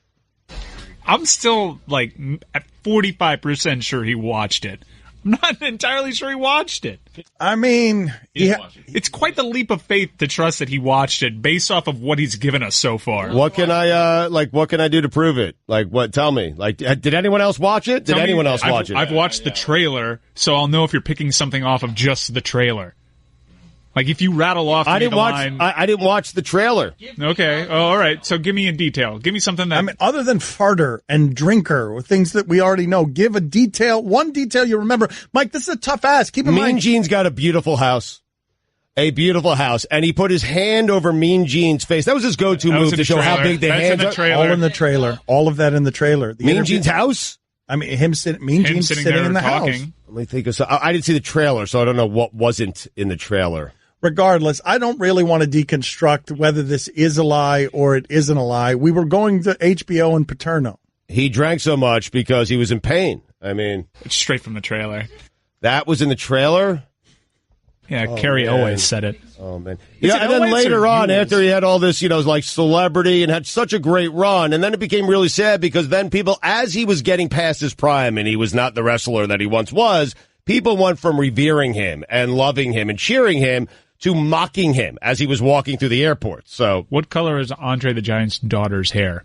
I'm still like at 45% sure he watched it. I'm not entirely sure he watched it. I mean, it's quite the leap of faith to trust that he watched it based off of what he's given us so far. What can I do to prove it? Like, what? Tell me. Like, did anyone else watch it? Did anyone else watch it? I've watched the trailer, so I'll know if you're picking something off of just the trailer. Like, if you rattle off I didn't watch the trailer. Okay. Oh, all right. So give me a detail. Give me something that... I mean, other than farter and drinker, or things that we already know, give a detail, one detail you remember. Mike, this is a tough ask. Keep in mind. Mean Gene's got a beautiful house. A beautiful house. And he put his hand over Mean Gene's face. That was his go-to move to show how big the hands are. All in the trailer. All of that in the trailer. Mean Gene's house? I mean, Mean Gene's sitting in the house. Let me think of something. I didn't see the trailer, so I don't know what wasn't in the trailer. Regardless, I don't really want to deconstruct whether this is a lie or it isn't a lie. We were going to HBO and Paterno. He drank so much because he was in pain. I mean, it's straight from the trailer. That was in the trailer? Yeah, Carrie always said it. Oh, man. Yeah, and then later on, after he had all this, like celebrity and had such a great run, and then it became really sad because then people, as he was getting past his prime and he was not the wrestler that he once was, people went from revering him and loving him and cheering him to mocking him as he was walking through the airport. So, what color is Andre the Giant's daughter's hair?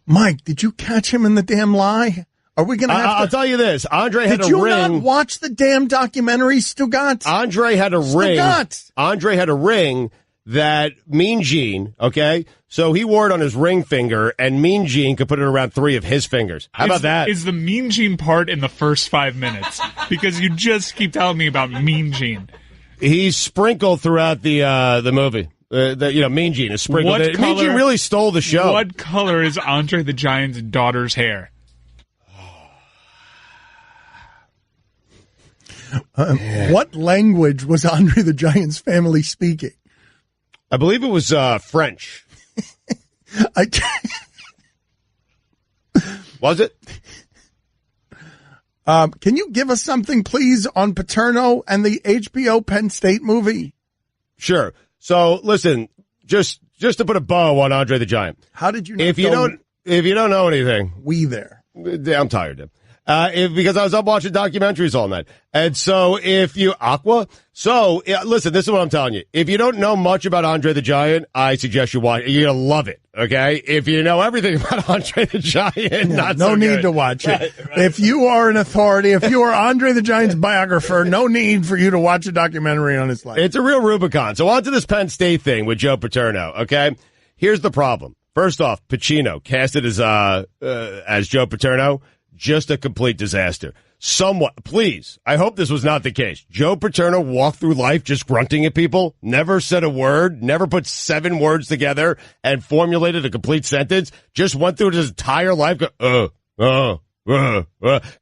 Mike, did you catch him in the damn lie? Are we going to have to... I'll tell you this. Andre had a ring. Did you not watch the damn documentary, Stugotz? Andre had a ring. Andre had a ring that Mean Gene, okay? So he wore it on his ring finger, and Mean Gene could put it around 3 of his fingers. How about that? Is the Mean Gene part in the first 5 minutes? Because you just keep telling me about Mean Gene. He's sprinkled throughout the movie. Mean Gene is sprinkled. Mean Gene really stole the show. What color is Andre the Giant's daughter's hair? What language was Andre the Giant's family speaking? I believe it was French. Was it? Can you give us something, please, on Paterno and the HBO Penn State movie? Sure. So, listen, just to put a bow on Andre the Giant. How did you know? If you don't know anything, I'm tired of it. Because I was up watching documentaries all night. And so listen, this is what I'm telling you. If you don't know much about Andre the Giant, I suggest you watch it. You're going to love it, okay? If you know everything about Andre the Giant, no need to watch it. Right. If you are an authority, if you are Andre the Giant's biographer, no need for you to watch a documentary on his life. It's a real Rubicon. So on to this Penn State thing with Joe Paterno, okay? Here's the problem. First off, Pacino casted as Joe Paterno. Just a complete disaster. Please, I hope this was not the case. Joe Paterno walked through life just grunting at people, never said a word, never put 7 words together and formulated a complete sentence, just went through his entire life, because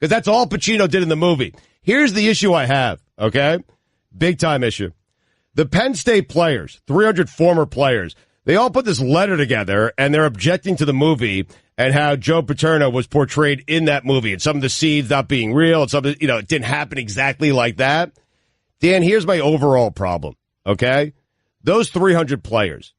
that's all Pacino did in the movie. Here's the issue I have, okay? Big time issue. The Penn State players, 300 former players, they all put this letter together and they're objecting to the movie and how Joe Paterno was portrayed in that movie and some of the scenes not being real and some of it didn't happen exactly like that. Dan, here's my overall problem, okay? Those 300 players,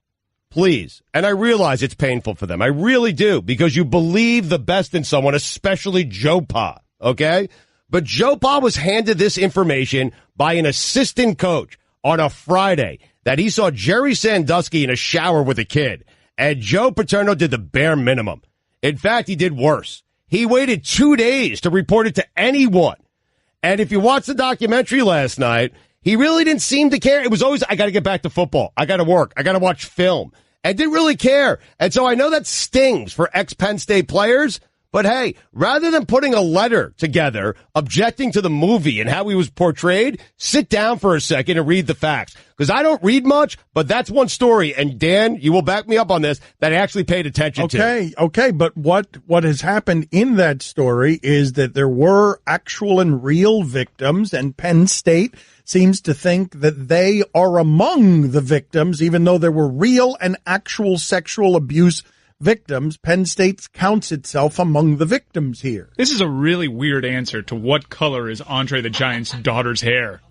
please, and I realize it's painful for them. I really do, because you believe the best in someone, especially Joe Pa, okay? But Joe Pa was handed this information by an assistant coach on a Friday that he saw Jerry Sandusky in a shower with a kid, and Joe Paterno did the bare minimum. In fact, he did worse. He waited 2 days to report it to anyone. And if you watched the documentary last night, he really didn't seem to care. It was always, I got to get back to football. I got to work. I got to watch film. And didn't really care. And so I know that stings for ex-Penn State players, But hey, rather than putting a letter together objecting to the movie and how he was portrayed, sit down for a second and read the facts. Because I don't read much, but that's one story. And Dan, you will back me up on this, that I actually paid attention to. Okay. But what has happened in that story is that there were actual and real victims, and Penn State seems to think that they are among the victims, even though there were real and actual sexual abuse victims. Penn State counts itself among the victims here. This is a really weird answer to what color is Andre the Giant's daughter's hair.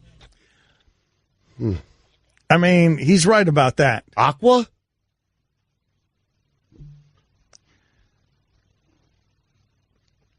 I mean, he's right about that. Aqua?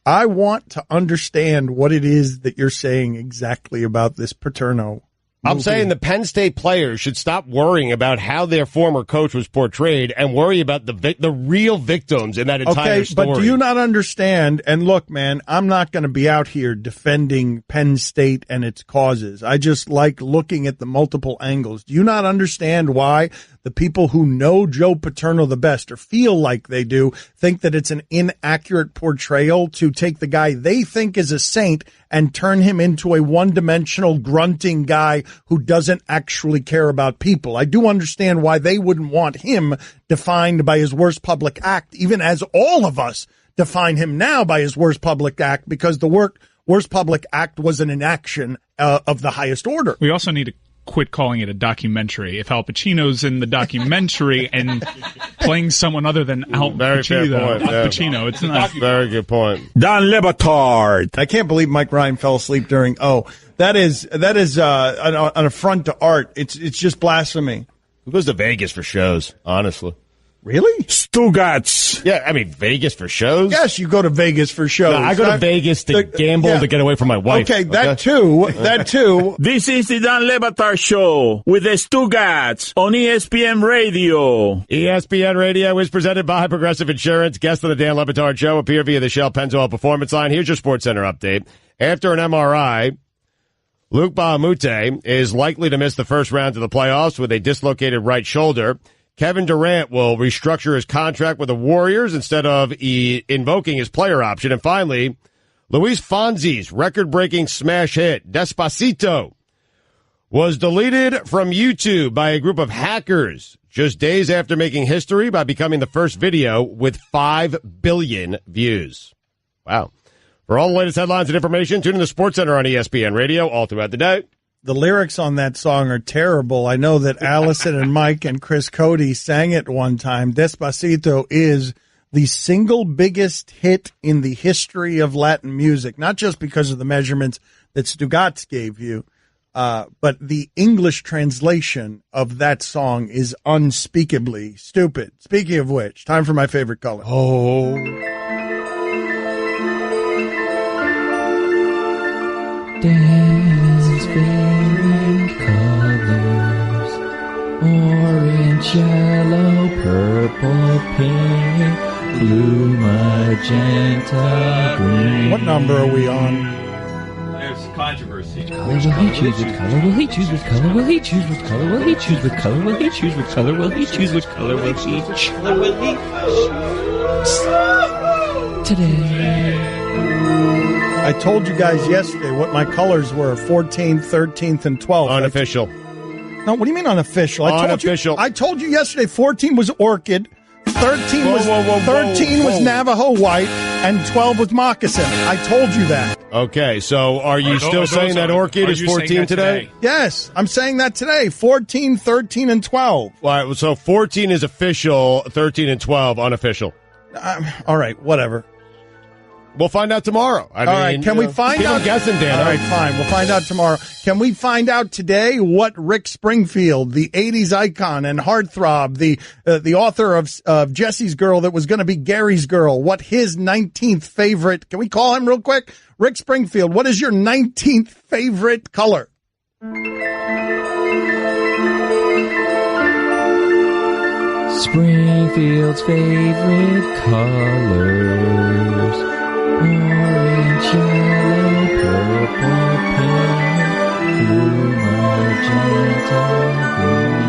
I want to understand what it is that you're saying exactly about this Paterno. I'm saying the Penn State players should stop worrying about how their former coach was portrayed and worry about the real victims in that entire story. But do you not understand? And look, man, I'm not going to be out here defending Penn State and its causes. I just like looking at the multiple angles. Do you not understand why the people who know Joe Paterno the best, or feel like they do, think that it's an inaccurate portrayal to take the guy they think is a saint and turn him into a one-dimensional grunting guy who doesn't actually care about people? I do understand why they wouldn't want him defined by his worst public act, even as all of us define him now by his worst public act, because the worst public act was an inaction of the highest order. We also need to quit calling it a documentary. If Al Pacino's in the documentary and playing someone other than Al Pacino, it's not. Very good point. Dan Le Batard. I can't believe Mike Ryan fell asleep during. That is an affront to art. It's just blasphemy. Who goes to Vegas for shows, honestly? Really? Stugotz. Yeah, I mean, Vegas for shows? Yes, you go to Vegas for shows. No, I go to Vegas to gamble to get away from my wife. Okay, that too. This is the Dan Le Batard Show with the Stugotz on ESPN Radio. ESPN Radio is presented by Progressive Insurance. Guests on the Dan Le Batard Show appear via the Shell Pennzoil Performance Line. Here's your SportsCenter update. After an MRI, Luke Bahamute is likely to miss the first round of the playoffs with a dislocated right shoulder. Kevin Durant will restructure his contract with the Warriors instead of invoking his player option. And finally, Luis Fonsi's record-breaking smash hit, Despacito, was deleted from YouTube by a group of hackers just days after making history by becoming the first video with 5 billion views. Wow. For all the latest headlines and information, tune in to SportsCenter on ESPN Radio all throughout the day. The lyrics on that song are terrible. I know that Allison and Mike and Chris Cody sang it one time. Despacito is the single biggest hit in the history of Latin music, not just because of the measurements that Stugotz gave you, but the English translation of that song is unspeakably stupid. Speaking of which, time for my favorite color. Dan's favorite colors: orange, yellow, purple, pink, blue, magenta, green. What number are we on? There's controversy. Will he choose which color? Will he choose which color? Will he choose which color? Will he choose which color? Will he choose which color? Will he choose which color? Will he choose today? I told you guys yesterday what my colors were: 14th, 13th, and 12th. Unofficial. No, what do you mean unofficial? Unofficial. I told you yesterday 14 was orchid, 13 was Navajo white, and 12 was moccasin. I told you that. Okay, so are you still saying that orchid is 14 today? Yes, I'm saying that today. 14, 13, and 12. All right, so 14 is official, 13 and 12 unofficial. All right, whatever. We'll find out tomorrow. All right, can we find out? Guessing, Dan. All right, fine. We'll find out tomorrow. Can we find out today what Rick Springfield, the 80s icon and heartthrob, the author of Jesse's Girl that was going to be Gary's Girl, what his 19th favorite, can we call him real quick? Rick Springfield, what is your 19th favorite color? Springfield's favorite colors: orange, yellow, purple, pink, blue, magenta, green.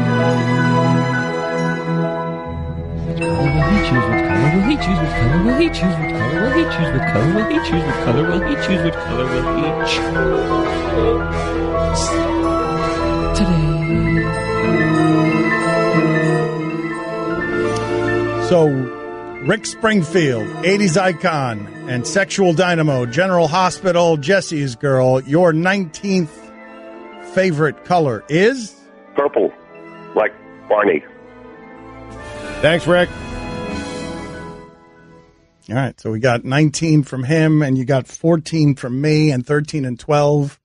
Will he choose which color? Will he choose? Which color will he choose? Which color will he choose? Which color will he choose? Which color will he choose? Which color will he choose? Today. So, Rick Springfield, 80s icon and sexual dynamo, General Hospital, Jesse's Girl, your 19th favorite color is? Purple, like Barney. Thanks, Rick. All right, so we got 19 from him, and you got 14 from me, and 13 and 12.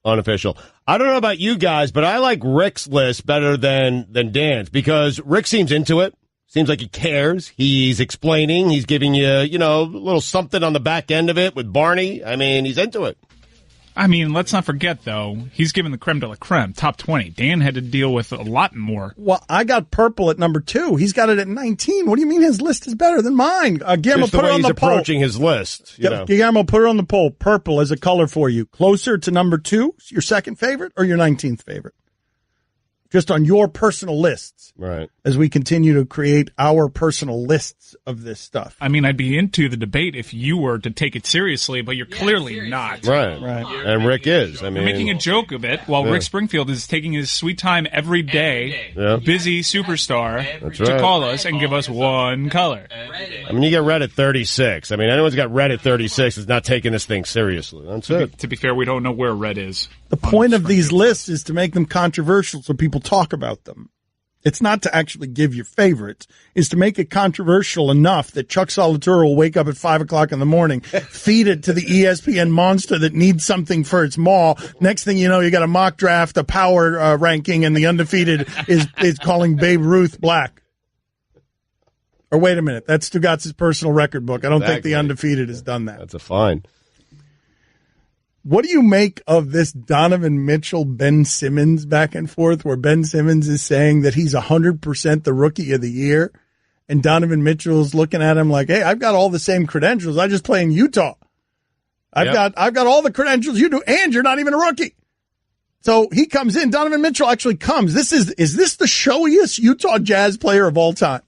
Unofficial. I don't know about you guys, but I like Rick's list better than Dan's because Rick seems into it. Seems like he cares. He's explaining. He's giving you, a little something on the back end of it with Barney. I mean, he's into it. I mean, let's not forget, though, he's given the creme de la creme, top 20. Dan had to deal with a lot more. Well, I got purple at number 2. He's got it at 19. What do you mean his list is better than mine? Guillermo, put it on the poll. Approaching his list. Guillermo, put it on the poll. Purple as a color for you. Closer to number 2, your second favorite, or your 19th favorite? Just on your personal lists. Right. As we continue to create our personal lists of this stuff. I mean, I'd be into the debate if you were to take it seriously, but you're clearly not. Right. And Rick is. I mean, you're making a joke of it while Rick Springfield is taking his sweet time every day, busy superstar, to call us and give us one color. I mean, you get red at 36. I mean, anyone's got red at 36 is not taking this thing seriously. That's it. To be fair, we don't know where red is. The point of these lists is to make them controversial so people talk about them. It's not to actually give your favorites. It's to make it controversial enough that Chuck Solitore will wake up at 5 o'clock in the morning, feed it to the ESPN monster that needs something for its maw. Next thing you know, you got a mock draft, a power ranking, and the undefeated is calling Babe Ruth black. Or wait a minute, that's Stugotz's personal record book. I don't think the undefeated has done that. That's a fine. What do you make of this Donovan Mitchell-Ben Simmons back and forth where Ben Simmons is saying that he's 100% the rookie of the year and Donovan Mitchell's looking at him like, hey, I've got all the same credentials. I just play in Utah. I've got all the credentials you do, and you're not even a rookie. So he comes in. Donovan Mitchell actually comes. Is this the showiest Utah Jazz player of all time?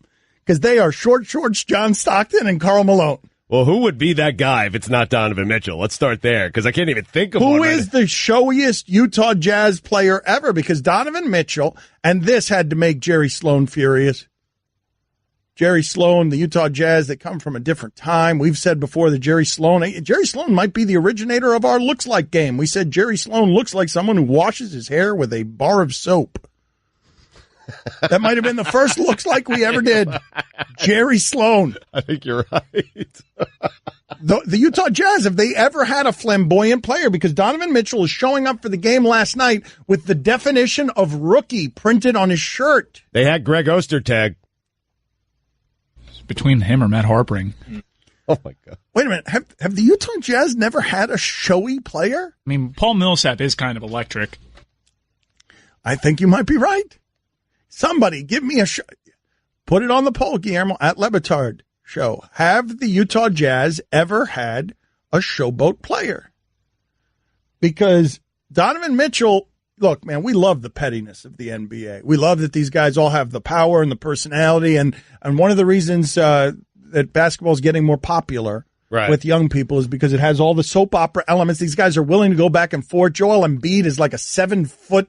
Because they are short shorts, John Stockton and Karl Malone. Well, who would be that guy if it's not Donovan Mitchell? Let's start there, because I can't even think of one. Who is the showiest Utah Jazz player ever? Because Donovan Mitchell, and this had to make Jerry Sloan furious. Jerry Sloan, the Utah Jazz, they come from a different time. We've said before that Jerry Sloan might be the originator of our looks like game. We said Jerry Sloan looks like someone who washes his hair with a bar of soap. That might have been the first looks like we ever did. Jerry Sloan. I think you're right. The Utah Jazz, have they ever had a flamboyant player? Because Donovan Mitchell is showing up for the game last night with the definition of rookie printed on his shirt. They had Greg Ostertag. Between him or Matt Harpring. Oh, my God. Wait a minute. Have the Utah Jazz never had a showy player? I mean, Paul Millsap is kind of electric. I think you might be right. Somebody give me put it on the poll, Guillermo, at Batard Show. Have the Utah Jazz ever had a showboat player? Because Donovan Mitchell, look, man, we love the pettiness of the NBA. We love that these guys all have the power and the personality. And one of the reasons that basketball is getting more popular with young people is because it has all the soap opera elements. These guys are willing to go back and forth. Joel Embiid is like a 7-foot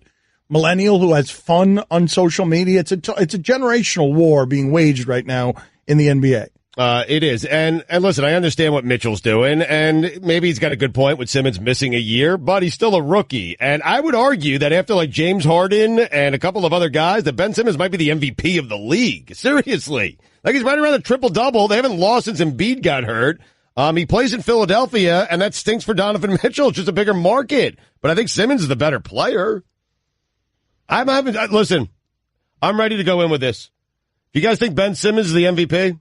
millennial who has fun on social media. It's a generational war being waged right now in the NBA. It is. And listen, I understand what Mitchell's doing, and maybe he's got a good point with Simmons missing a year, but he's still a rookie. And I would argue that after like James Harden and a couple of other guys, that Ben Simmons might be the MVP of the league. Seriously. Like he's right around a triple-double. They haven't lost since Embiid got hurt. He plays in Philadelphia, and that stinks for Donovan Mitchell. It's just a bigger market. But I think Simmons is the better player. Listen, I'm ready to go in with this. You guys think Ben Simmons is the MVP?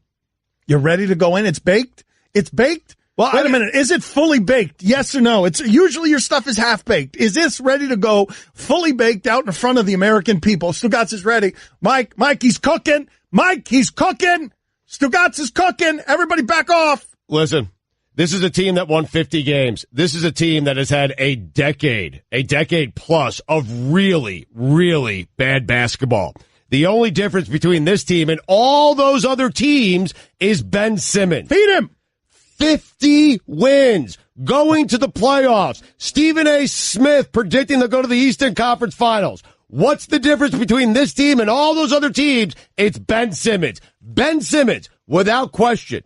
You're ready to go in? It's baked? It's baked? Well, wait a minute. Is it fully baked? Yes or no? It's usually your stuff is half baked. Is this ready to go fully baked out in front of the American people? Stugotz is ready. Mike, he's cooking. Mike, he's cooking. Stugotz is cooking. Everybody back off. Listen, this is a team that won 50 games. This is a team that has had a decade plus of really, really bad basketball. The only difference between this team and all those other teams is Ben Simmons. Feed him. 50 wins, going to the playoffs. Stephen A. Smith predicting they'll go to the Eastern Conference Finals. What's the difference between this team and all those other teams? It's Ben Simmons. Ben Simmons, without question,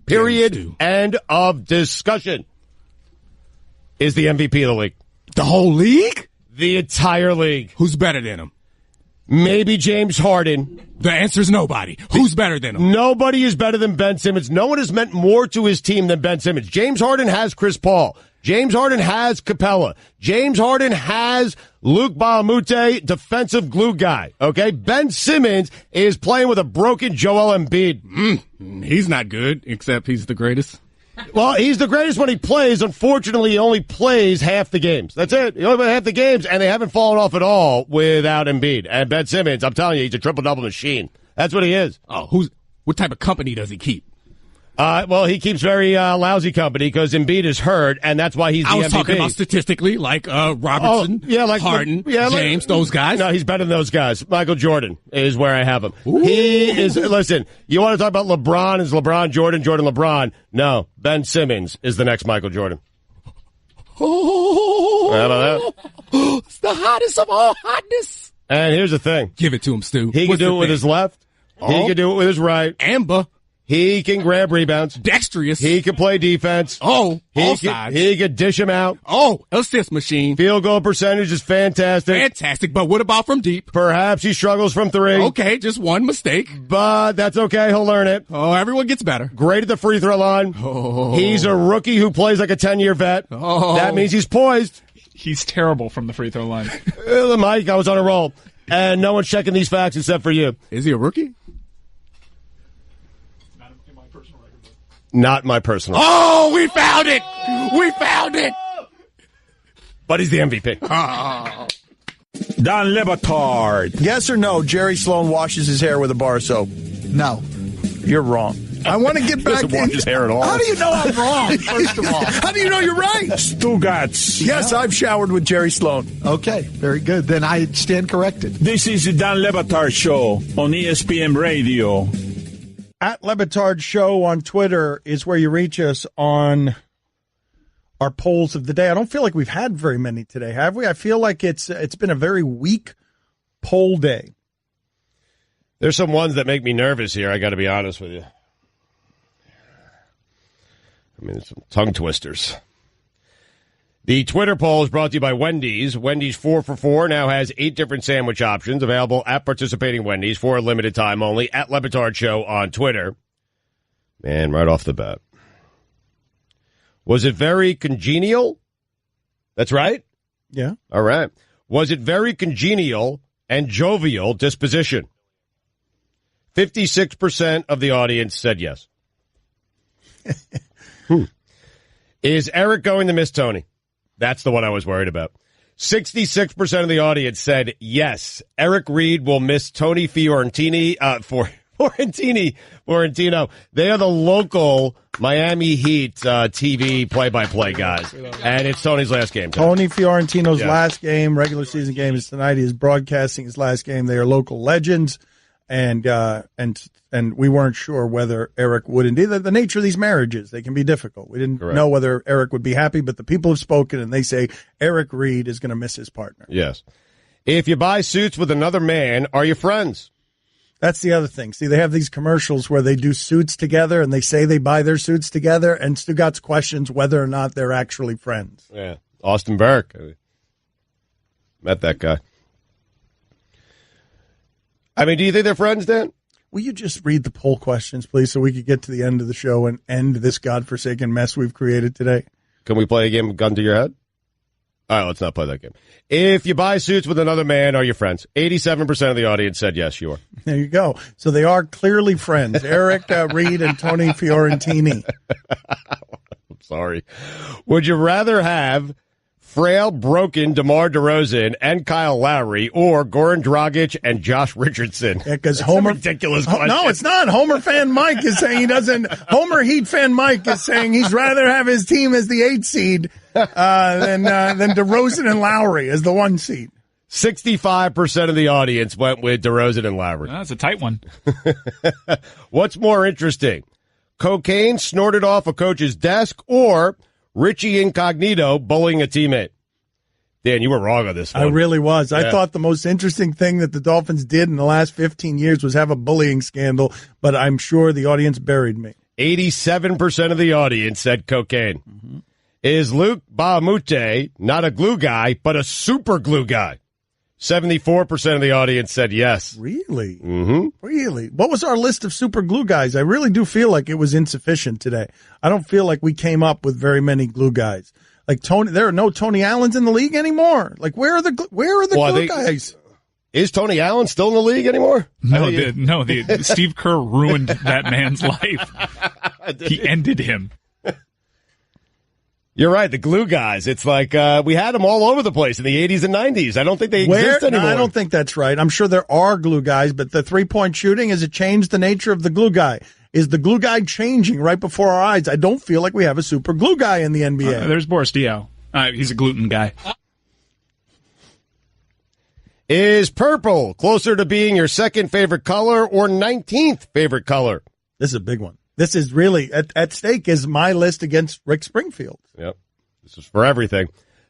period, end of discussion, is the MVP of the league. The whole league? The entire league. Who's better than him? Maybe James Harden. The answer's nobody. Who's better than him? Nobody is better than Ben Simmons. No one has meant more to his team than Ben Simmons. James Harden has Chris Paul. James Harden has Capella. James Harden has Luke Bahamute, defensive glue guy. Okay? Ben Simmons is playing with a broken Joel Embiid. He's not good, except he's the greatest. Well, he's the greatest when he plays. Unfortunately, he only plays half the games. That's it. He only plays half the games, and they haven't fallen off at all without Embiid. And Ben Simmons, I'm telling you, he's a triple-double machine. That's what he is. Oh, what type of company does he keep? Well, he keeps very lousy company because Embiid is hurt, and that's why he's the MVP. I was talking about statistically, like Robertson, like Harden, James, those guys. No, he's better than those guys. Michael Jordan is where I have him. Ooh. He is, listen, you want to talk about LeBron? Is LeBron Jordan, Jordan LeBron? No, Ben Simmons is the next Michael Jordan. Oh, how about that? It's the hottest of all hotness. And here's the thing. Give it to him, Stu. He can do it with his left. He can do it with his right. Amber. He can grab rebounds. Dexterous. He can play defense. Oh, all sides. He can dish him out. Oh, assist machine. Field goal percentage is fantastic. Fantastic, but what about from deep? Perhaps he struggles from three. Okay, just one mistake. But that's okay. He'll learn it. Oh, everyone gets better. Great at the free throw line. Oh. He's a rookie who plays like a 10-year vet. Oh. That means he's poised. He's terrible from the free throw line. Mike, I was on a roll. And no one's checking these facts except for you. Is he a rookie? Not my personal. Oh, we found it! We found it! But he's the MVP. Don Le Batard. Yes or no, Jerry Sloan washes his hair with a bar of soap? No. You're wrong. I want to get back in. He doesn't wash his hair at all. How do you know I'm wrong, first of all? How do you know you're right? Stugotz. Yes, I've showered with Jerry Sloan. Okay, very good. Then I stand corrected. This is the Don Le Batard Show on ESPN Radio. At Le Batard Show on Twitter is where you reach us on our polls of the day. I don't feel like we've had very many today, have we? I feel like it's been a very weak poll day. There's some ones that make me nervous here, I got to be honest with you. I mean, some tongue twisters. The Twitter poll is brought to you by Wendy's. Wendy's 4 for $4 now has 8 different sandwich options available at participating Wendy's for a limited time only at Le Batard Show on Twitter. Man, right off the bat. Was it very congenial? That's right? Yeah. All right. Was it very congenial and jovial disposition? 56% of the audience said yes. Is Eric going to miss Tony? That's the one I was worried about. 66% of the audience said yes. Eric Reed will miss Tony Fiorentino. They are the local Miami Heat TV play-by-play guys. And it's Tony's last game. Tony Fiorentino's last game, regular season game is tonight. He is broadcasting his last game. They are local legends. And we weren't sure whether Eric would indeed. The nature of these marriages, they can be difficult. We didn't know whether Eric would be happy, but the people have spoken, and they say Eric Reed is going to miss his partner. Yes. If you buy suits with another man, are you friends? That's the other thing. See, they have these commercials where they do suits together, and they say they buy their suits together, and Stugotz questions whether or not they're actually friends. Yeah. Austin Burke. Met that guy. I mean, do you think they're friends, Dan? Will you just read the poll questions, please, so we could get to the end of the show and end this godforsaken mess we've created today? Can we play a game of gun to your head? All right, let's not play that game. If you buy suits with another man, are you friends? 87% of the audience said yes, you are. There you go. So they are clearly friends. Eric Reed and Tony Fiorentini. I'm sorry. Would you rather have frail, broken DeMar DeRozan and Kyle Lowry, or Goran Dragic and Josh Richardson? Yeah, because Homer, ridiculous question. No, it's not. Homer fan Mike is saying he doesn't. Homer Heat fan Mike is saying he's rather have his team as the 8 seed than DeRozan and Lowry as the 1 seed. 65% of the audience went with DeRozan and Lowry. That's a tight one. What's more interesting? Cocaine snorted off a coach's desk or Richie Incognito bullying a teammate? Dan, you were wrong on this one. I really was. Yeah. I thought the most interesting thing that the Dolphins did in the last 15 years was have a bullying scandal, but I'm sure the audience buried me. 87% of the audience said cocaine. Mm-hmm. Is Luke Bahamute not a glue guy, but a super glue guy? 74% of the audience said yes. Really? Mm-hmm. Really? What was our list of super glue guys? I really do feel like it was insufficient today. I don't feel like we came up with very many glue guys. Like Tony, there are no Tony Allens in the league anymore. Like where are the glue guys? Is Tony Allen still in the league anymore? No, Steve Kerr ruined that man's life. He ended him. You're right, the glue guys. It's like we had them all over the place in the 80s and 90s. I don't think they exist anymore. No, I don't think that's right. I'm sure there are glue guys, but the three-point shooting, has it changed the nature of the glue guy? Is the glue guy changing right before our eyes? I don't feel like we have a super glue guy in the NBA. There's Boris Diaw. He's a gluten guy. Is purple closer to being your second favorite color or 19th favorite color? This is a big one. This is really, at stake is my list against Rick Springfield. Yep. This is for everything.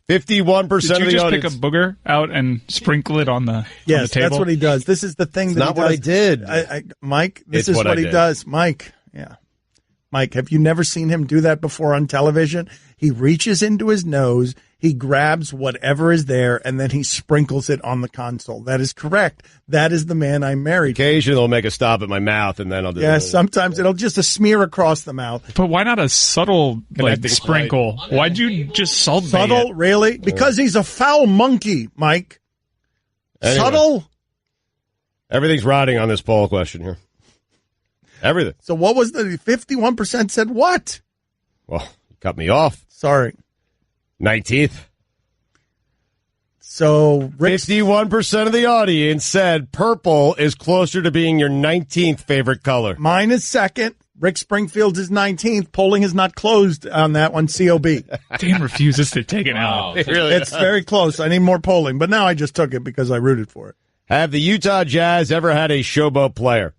51% of the audience. Did you just pick a booger out and sprinkle it on the Yes, on the table? that's what he does. This is the thing that not he what does. I did. Mike, this It's is what he did. does. Mike, yeah. Mike, have you never seen him do that before on television? He reaches into his nose, he grabs whatever is there, and then he sprinkles it on the console. That is correct. That is the man I married. Occasionally they'll make a stop at my mouth, and then I'll do Yeah, it. sometimes it'll just a smear across the mouth. But why not a subtle Connecting sprinkle? Why'd you just salt bait Subtle, it? really? Because he's a foul monkey, Mike. Anyway. Subtle? Everything's riding on this poll question here. Everything. So what was the 51% said what? Well, you cut me off. Sorry. 19th. So 51% of the audience said purple is closer to being your 19th favorite color. Mine is second. Rick Springfield's is 19th. Polling is not closed on that one, COB. Dan refuses to take it out. It's very close. I need more polling, but now I just took it because I rooted for it. Have the Utah Jazz ever had a showboat player?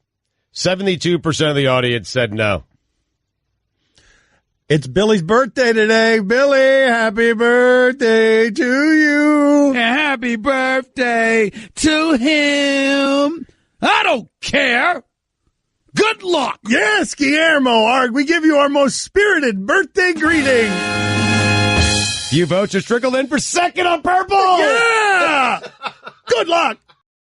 72% of the audience said no. It's Billy's birthday today. Billy, happy birthday to you. Happy birthday to him. I don't care. Good luck. Yes, Guillermo, we give you our most spirited birthday greeting. Few votes just trickled in for second on purple. Yeah. Good luck.